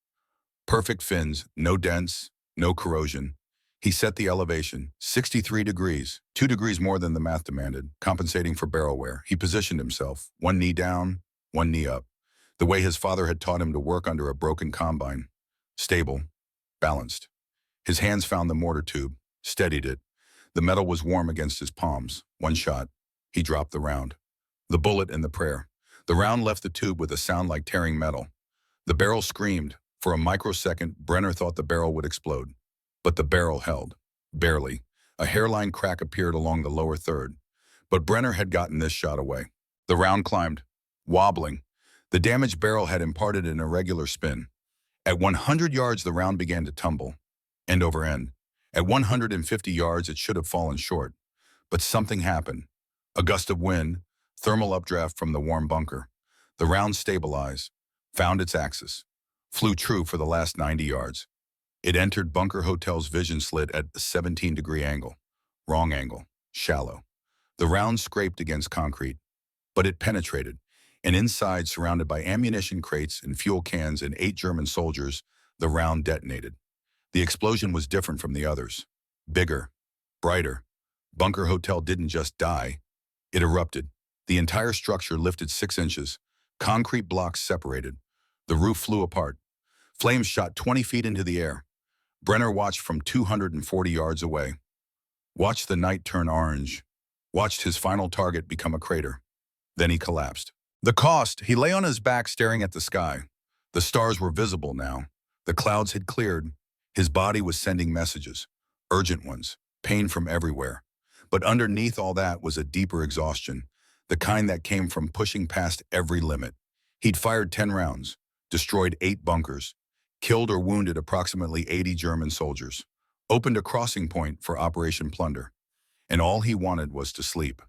Perfect fins, no dents, no corrosion. He set the elevation, 63 degrees, 2 degrees more than the math demanded, compensating for barrel wear. He positioned himself, one knee down, one knee up, the way his father had taught him to work under a broken combine. Stable, balanced. His hands found the mortar tube, steadied it. The metal was warm against his palms. One shot. He dropped the round. The bullet and the prayer. The round left the tube with a sound like tearing metal. The barrel screamed. For a microsecond, Brenner thought the barrel would explode. But the barrel held. Barely. A hairline crack appeared along the lower third. But Brenner had gotten this shot away. The round climbed, wobbling. The damaged barrel had imparted an irregular spin. At 100 yards, the round began to tumble, end over end. At 150 yards, it should have fallen short. But something happened. A gust of wind, thermal updraft from the warm bunker. The round stabilized, found its axis, flew true for the last 90 yards. It entered Bunker Hotel's vision slit at a 17-degree angle. Wrong angle, shallow. The round scraped against concrete, but it penetrated, and inside, surrounded by ammunition crates and fuel cans and 8 German soldiers, the round detonated. The explosion was different from the others. Bigger, brighter. Bunker Hotel didn't just die. It erupted. The entire structure lifted 6 inches. Concrete blocks separated. The roof flew apart. Flames shot 20 feet into the air. Brenner watched from 240 yards away. Watched the night turn orange. Watched his final target become a crater. Then he collapsed. The cost, he lay on his back staring at the sky. The stars were visible now. The clouds had cleared. His body was sending messages. Urgent ones. Pain from everywhere. But underneath all that was a deeper exhaustion. The kind that came from pushing past every limit. He'd fired 10 rounds. Destroyed 8 bunkers. Killed or wounded approximately 80 German soldiers. Opened a crossing point for Operation Plunder. And all he wanted was to sleep.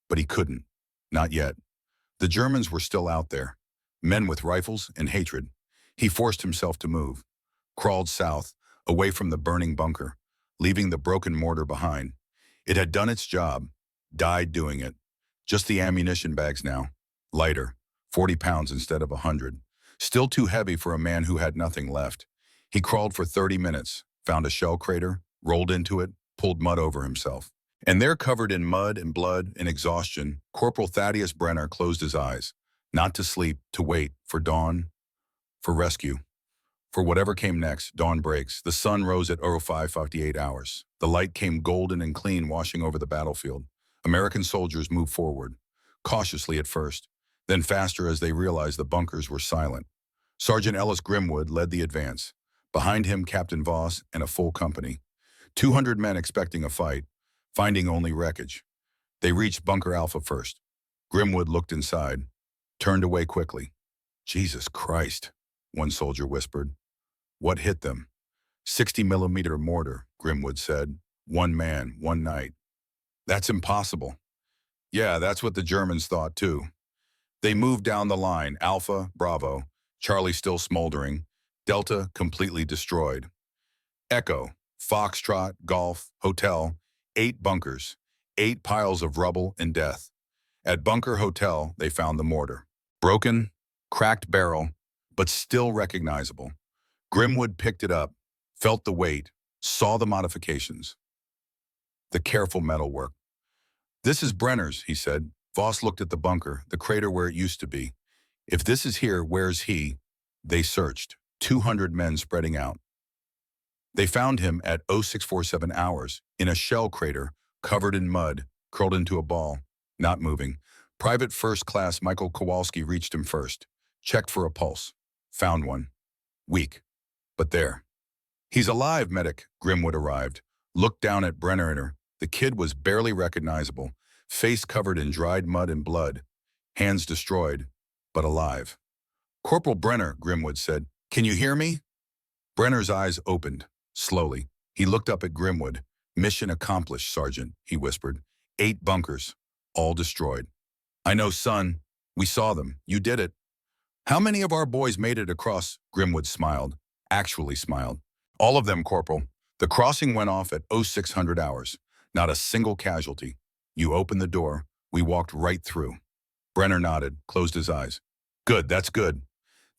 But he couldn't. Not yet. The Germans were still out there. Men with rifles and hatred. He forced himself to move. Crawled south, away from the burning bunker, leaving the broken mortar behind. It had done its job. Died doing it. Just the ammunition bags now. Lighter. 40 pounds instead of 100. Still too heavy for a man who had nothing left. He crawled for 30 minutes, found a shell crater, rolled into it, pulled mud over himself. And there, covered in mud and blood and exhaustion, Corporal Thaddeus Brenner closed his eyes, not to sleep, to wait, for dawn, for rescue. For whatever came next, dawn breaks. The sun rose at 05:58 hours. The light came golden and clean, washing over the battlefield. American soldiers moved forward, cautiously at first, then faster as they realized the bunkers were silent. Sergeant Ellis Grimwood led the advance. Behind him, Captain Voss and a full company. 200 men expecting a fight, finding only wreckage. They reached Bunker Alpha first. Grimwood looked inside, turned away quickly. "Jesus Christ," one soldier whispered. "What hit them?" 60-millimeter mortar, Grimwood said. "One man, one night." "That's impossible." "Yeah, that's what the Germans thought too." They moved down the line, Alpha, Bravo, Charlie still smoldering, Delta completely destroyed. Echo, Foxtrot, Golf, Hotel, 8 bunkers, 8 piles of rubble and death. At Bunker Hotel, they found the mortar. Broken, cracked barrel, but still recognizable. Grimwood picked it up, felt the weight, saw the modifications. The careful metalwork. This is Brenner's, he said. Voss looked at the bunker, the crater where it used to be. If this is here, where's he? They searched, 200 men spreading out. They found him at 0647 hours, in a shell crater, covered in mud, curled into a ball, not moving. Private First Class Michael Kowalski reached him first, checked for a pulse, found one. Weak, but there. He's alive, medic. Grimwood arrived, looked down at Brenner. The kid was barely recognizable, face covered in dried mud and blood, hands destroyed, but alive. Corporal Brenner, Grimwood said, can you hear me? Brenner's eyes opened, slowly. He looked up at Grimwood. Mission accomplished, Sergeant, he whispered. 8 bunkers, all destroyed. I know, son. We saw them. You did it. How many of our boys made it across? Grimwood smiled, actually smiled. All of them, Corporal. The crossing went off at 0600 hours. Not a single casualty. You opened the door. We walked right through. Brenner nodded, closed his eyes. Good, that's good.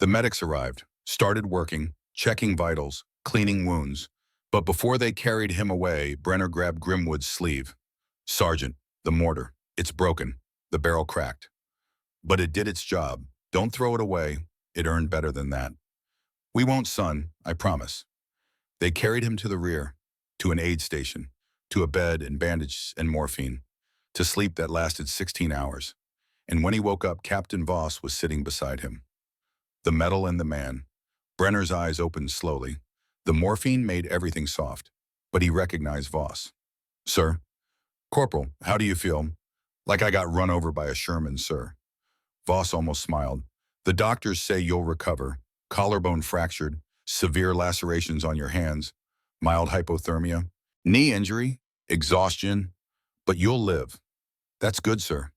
The medics arrived, started working, checking vitals, cleaning wounds. But before they carried him away, Brenner grabbed Grimwood's sleeve. Sergeant, the mortar. It's broken. The barrel cracked. But it did its job. Don't throw it away. It earned better than that. We won't, son, I promise. They carried him to the rear, to an aid station, to a bed and bandages and morphine, to sleep that lasted 16 hours. And when he woke up, Captain Voss was sitting beside him. The metal and the man. Brenner's eyes opened slowly. The morphine made everything soft, but he recognized Voss. Sir? Corporal, how do you feel? Like I got run over by a Sherman, sir. Voss almost smiled. The doctors say you'll recover. Collarbone fractured, severe lacerations on your hands, mild hypothermia, knee injury, exhaustion, but you'll live. That's good, sir.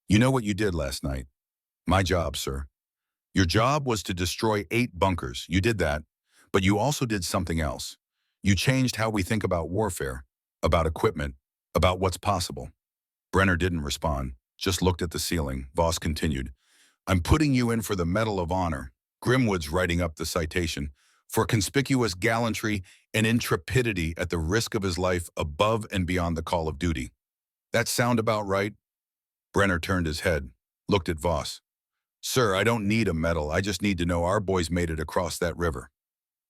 You know what you did last night? My job, sir. Your job was to destroy 8 bunkers. You did that, but you also did something else. You changed how we think about warfare, about equipment, about what's possible. Brenner didn't respond, just looked at the ceiling. Voss continued. I'm putting you in for the Medal of Honor. Grimwood's writing up the citation. For conspicuous gallantry and intrepidity at the risk of his life above and beyond the call of duty. That sound about right? Brenner turned his head, looked at Voss. Sir, I don't need a medal. I just need to know our boys made it across that river.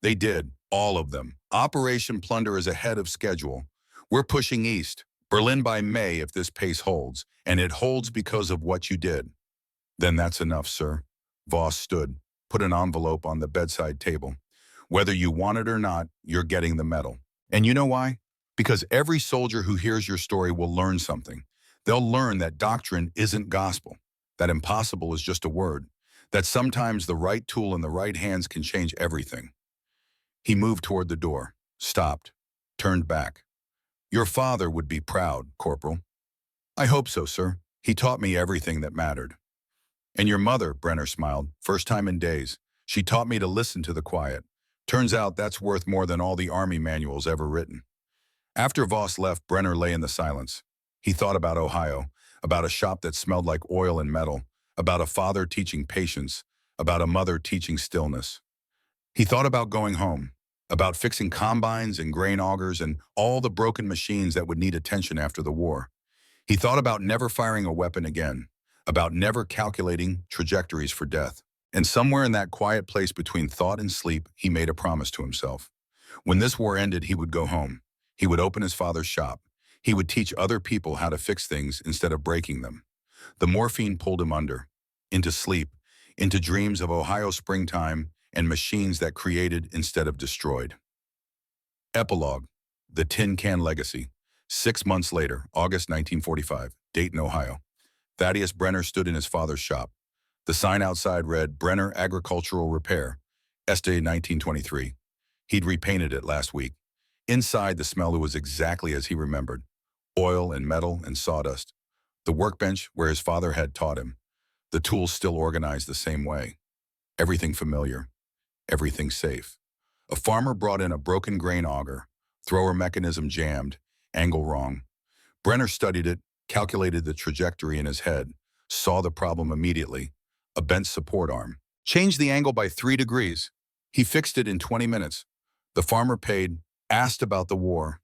They did, all of them. Operation Plunder is ahead of schedule. We're pushing east, Berlin by May if this pace holds, and it holds because of what you did. Then that's enough, sir. Voss stood, put an envelope on the bedside table. Whether you want it or not, you're getting the medal. And you know why? Because every soldier who hears your story will learn something. They'll learn that doctrine isn't gospel, that impossible is just a word, that sometimes the right tool in the right hands can change everything. He moved toward the door, stopped, turned back. Your father would be proud, Corporal. I hope so, sir. He taught me everything that mattered. And your mother, Brenner smiled, first time in days. She taught me to listen to the quiet. Turns out that's worth more than all the Army manuals ever written. After Voss left, Brenner lay in the silence. He thought about Ohio, about a shop that smelled like oil and metal, about a father teaching patience, about a mother teaching stillness. He thought about going home, about fixing combines and grain augers and all the broken machines that would need attention after the war. He thought about never firing a weapon again, about never calculating trajectories for death. And somewhere in that quiet place between thought and sleep, he made a promise to himself. When this war ended, he would go home. He would open his father's shop. He would teach other people how to fix things instead of breaking them. The morphine pulled him under, into sleep, into dreams of Ohio springtime and machines that created instead of destroyed. Epilogue, The Tin Can Legacy. 6 months later, August 1945, Dayton, Ohio. Thaddeus Brenner stood in his father's shop. The sign outside read, Brenner Agricultural Repair, Este 1923. He'd repainted it last week. Inside, the smell was exactly as he remembered. Oil and metal and sawdust. The workbench where his father had taught him. The tools still organized the same way. Everything familiar. Everything safe. A farmer brought in a broken grain auger. Thrower mechanism jammed. Angle wrong. Brenner studied it, calculated the trajectory in his head, saw the problem immediately. A bent support arm. Changed the angle by 3 degrees. He fixed it in 20 minutes. The farmer paid, asked about the war.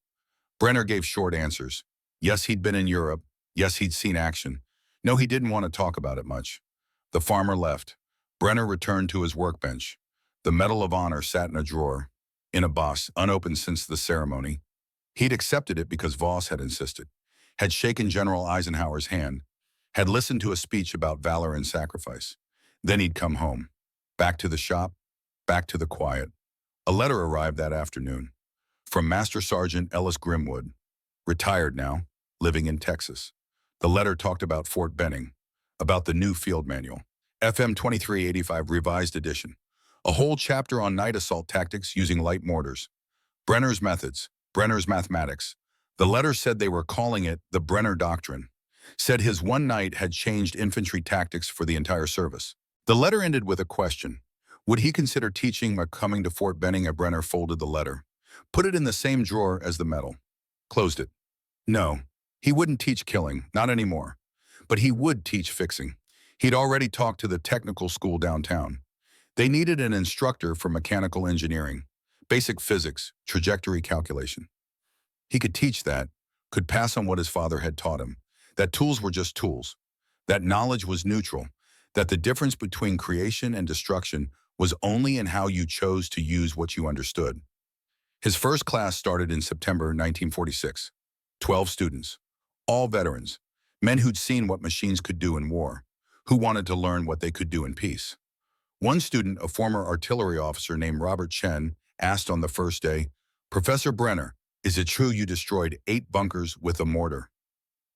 Brenner gave short answers. Yes, he'd been in Europe. Yes, he'd seen action. No, he didn't want to talk about it much. The farmer left. Brenner returned to his workbench. The Medal of Honor sat in a drawer, in a box, unopened since the ceremony. He'd accepted it because Voss had insisted, had shaken General Eisenhower's hand, had listened to a speech about valor and sacrifice. Then he'd come home. Back to the shop, back to the quiet. A letter arrived that afternoon from Master Sergeant Ellis Grimwood, retired now, living in Texas. The letter talked about Fort Benning, about the new field manual, FM 2385 Revised Edition, a whole chapter on night assault tactics using light mortars, Brenner's methods, Brenner's mathematics. The letter said they were calling it the Brenner Doctrine, said his one night had changed infantry tactics for the entire service. The letter ended with a question. Would he consider teaching by coming to Fort Benning? Brenner folded the letter, put it in the same drawer as the medal, closed it. No, he wouldn't teach killing, not anymore. But he would teach fixing. He'd already talked to the technical school downtown. They needed an instructor for mechanical engineering, basic physics, trajectory calculation. He could teach that, could pass on what his father had taught him, that tools were just tools, that knowledge was neutral, that the difference between creation and destruction was only in how you chose to use what you understood. His first class started in September 1946. 12 students, all veterans, men who'd seen what machines could do in war, who wanted to learn what they could do in peace. One student, a former artillery officer named Robert Chen, asked on the first day, "Professor Brenner, is it true you destroyed 8 bunkers with a mortar?"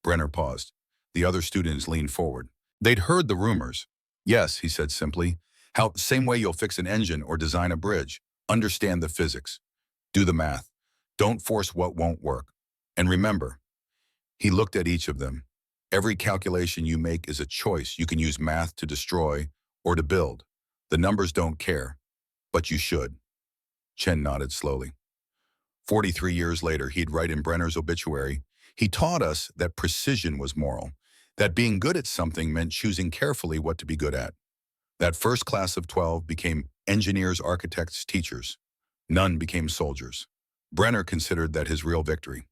Brenner paused. The other students leaned forward. They'd heard the rumors. "Yes," he said simply. "How, same way you'll fix an engine or design a bridge. Understand the physics. Do the math. Don't force what won't work. And remember," he looked at each of them, "every calculation you make is a choice. You can use math to destroy or to build. The numbers don't care, but you should." Chen nodded slowly. 43 years later, he'd write in Brenner's obituary, "He taught us that precision was moral, that being good at something meant choosing carefully what to be good at." That first class of 12 became engineers, architects, teachers. None became soldiers. Brenner considered that his real victory.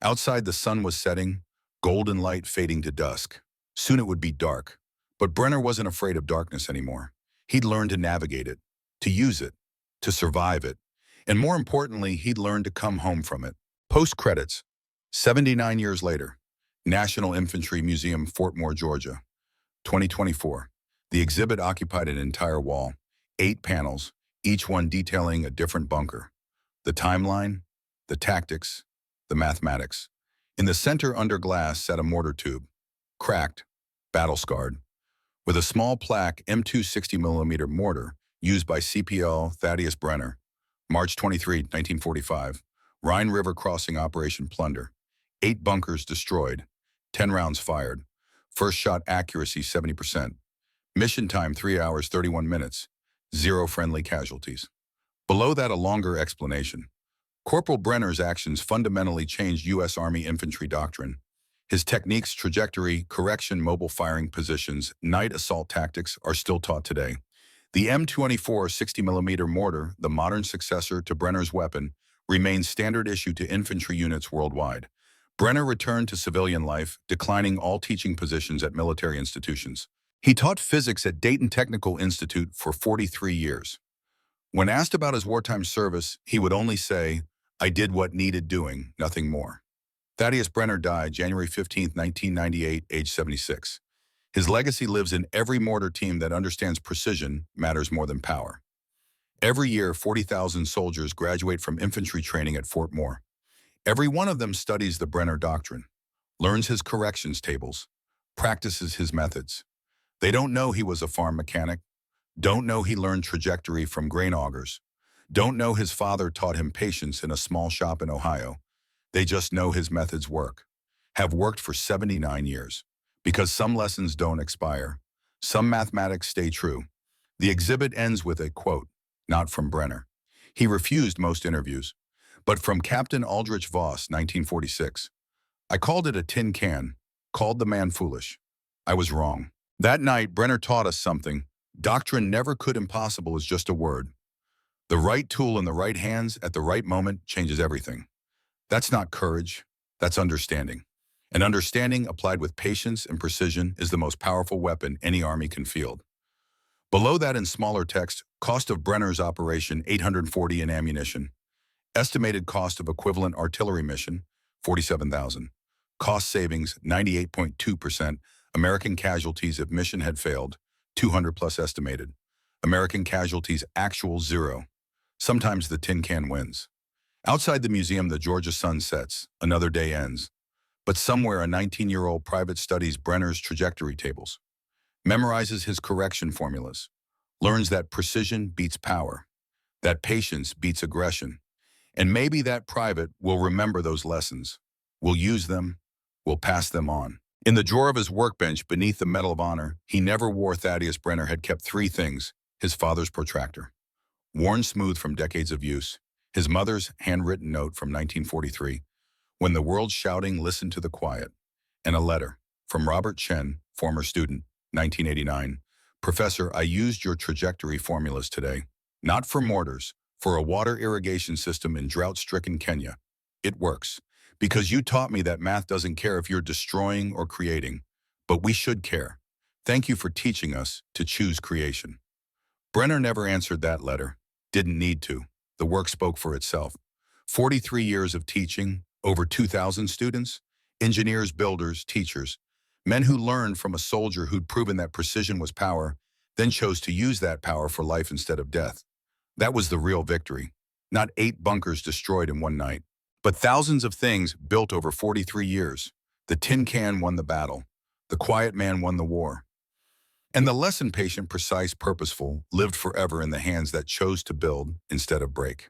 Outside, the sun was setting, golden light fading to dusk. Soon it would be dark. But Brenner wasn't afraid of darkness anymore. He'd learned to navigate it, to use it, to survive it. And more importantly, he'd learned to come home from it. Post-credits, 79 years later, National Infantry Museum, Fort Moore, Georgia, 2024. The exhibit occupied an entire wall, 8 panels, each one detailing a different bunker. The timeline, the tactics, the mathematics. In the center under glass sat a mortar tube, cracked, battle-scarred, with a small plaque M2 60mm mortar used by CPL Thaddeus Brenner, March 23, 1945, Rhine River crossing Operation Plunder. 8 bunkers destroyed, 10 rounds fired, first shot accuracy 70%, mission time 3 hours 31 minutes, 0 friendly casualties. Below that, a longer explanation. Corporal Brenner's actions fundamentally changed U.S. Army infantry doctrine. His techniques, trajectory, correction, mobile firing positions, night assault tactics are still taught today. The M24 60mm mortar, the modern successor to Brenner's weapon, remains standard issue to infantry units worldwide. Brenner returned to civilian life, declining all teaching positions at military institutions. He taught physics at Dayton Technical Institute for 43 years. When asked about his wartime service, he would only say, "I did what needed doing, nothing more." Thaddeus Brenner died January 15, 1998, age 76. His legacy lives in every mortar team that understands precision matters more than power. Every year, 40,000 soldiers graduate from infantry training at Fort Moore. Every one of them studies the Brenner Doctrine, learns his corrections tables, practices his methods. They don't know he was a farm mechanic, don't know he learned trajectory from grain augers, don't know his father taught him patience in a small shop in Ohio. They just know his methods work, have worked for 79 years. Because some lessons don't expire, some mathematics stay true. The exhibit ends with a quote, not from Brenner. He refused most interviews, but from Captain Aldrich Voss, 1946. "I called it a tin can, called the man foolish. I was wrong." That night, Brenner taught us something. Doctrine never could. Impossible is just a word. The right tool in the right hands at the right moment changes everything. That's not courage, that's understanding. And understanding applied with patience and precision is the most powerful weapon any army can field. Below that in smaller text, cost of Brenner's operation 840 in ammunition. Estimated cost of equivalent artillery mission 47,000. Cost savings 98.2%. American casualties if mission had failed 200 plus estimated. American casualties actual 0. Sometimes the tin can wins. Outside the museum the Georgia sun sets, another day ends. But somewhere a 19-year-old private studies Brenner's trajectory tables, memorizes his correction formulas, learns that precision beats power, that patience beats aggression, and maybe that private will remember those lessons, will use them, will pass them on. In the drawer of his workbench beneath the Medal of Honor, he never wore Thaddeus Brenner had kept 3 things: his father's protractor, worn smooth from decades of use, his mother's handwritten note from 1943, when the world's shouting, listen to the quiet, and a letter from Robert Chen, former student, 1989. Professor, I used your trajectory formulas today, not for mortars, for a water irrigation system in drought-stricken Kenya. It works, because you taught me that math doesn't care if you're destroying or creating, but we should care. Thank you for teaching us to choose creation. Brenner never answered that letter, didn't need to. The work spoke for itself. 43 years of teaching, over 2,000 students, engineers, builders, teachers, men who learned from a soldier who'd proven that precision was power, then chose to use that power for life instead of death. That was the real victory. Not 8 bunkers destroyed in one night, but thousands of things built over 43 years. The tin can won the battle. The quiet man won the war. And the lesson, patient, precise, purposeful, lived forever in the hands that chose to build instead of break.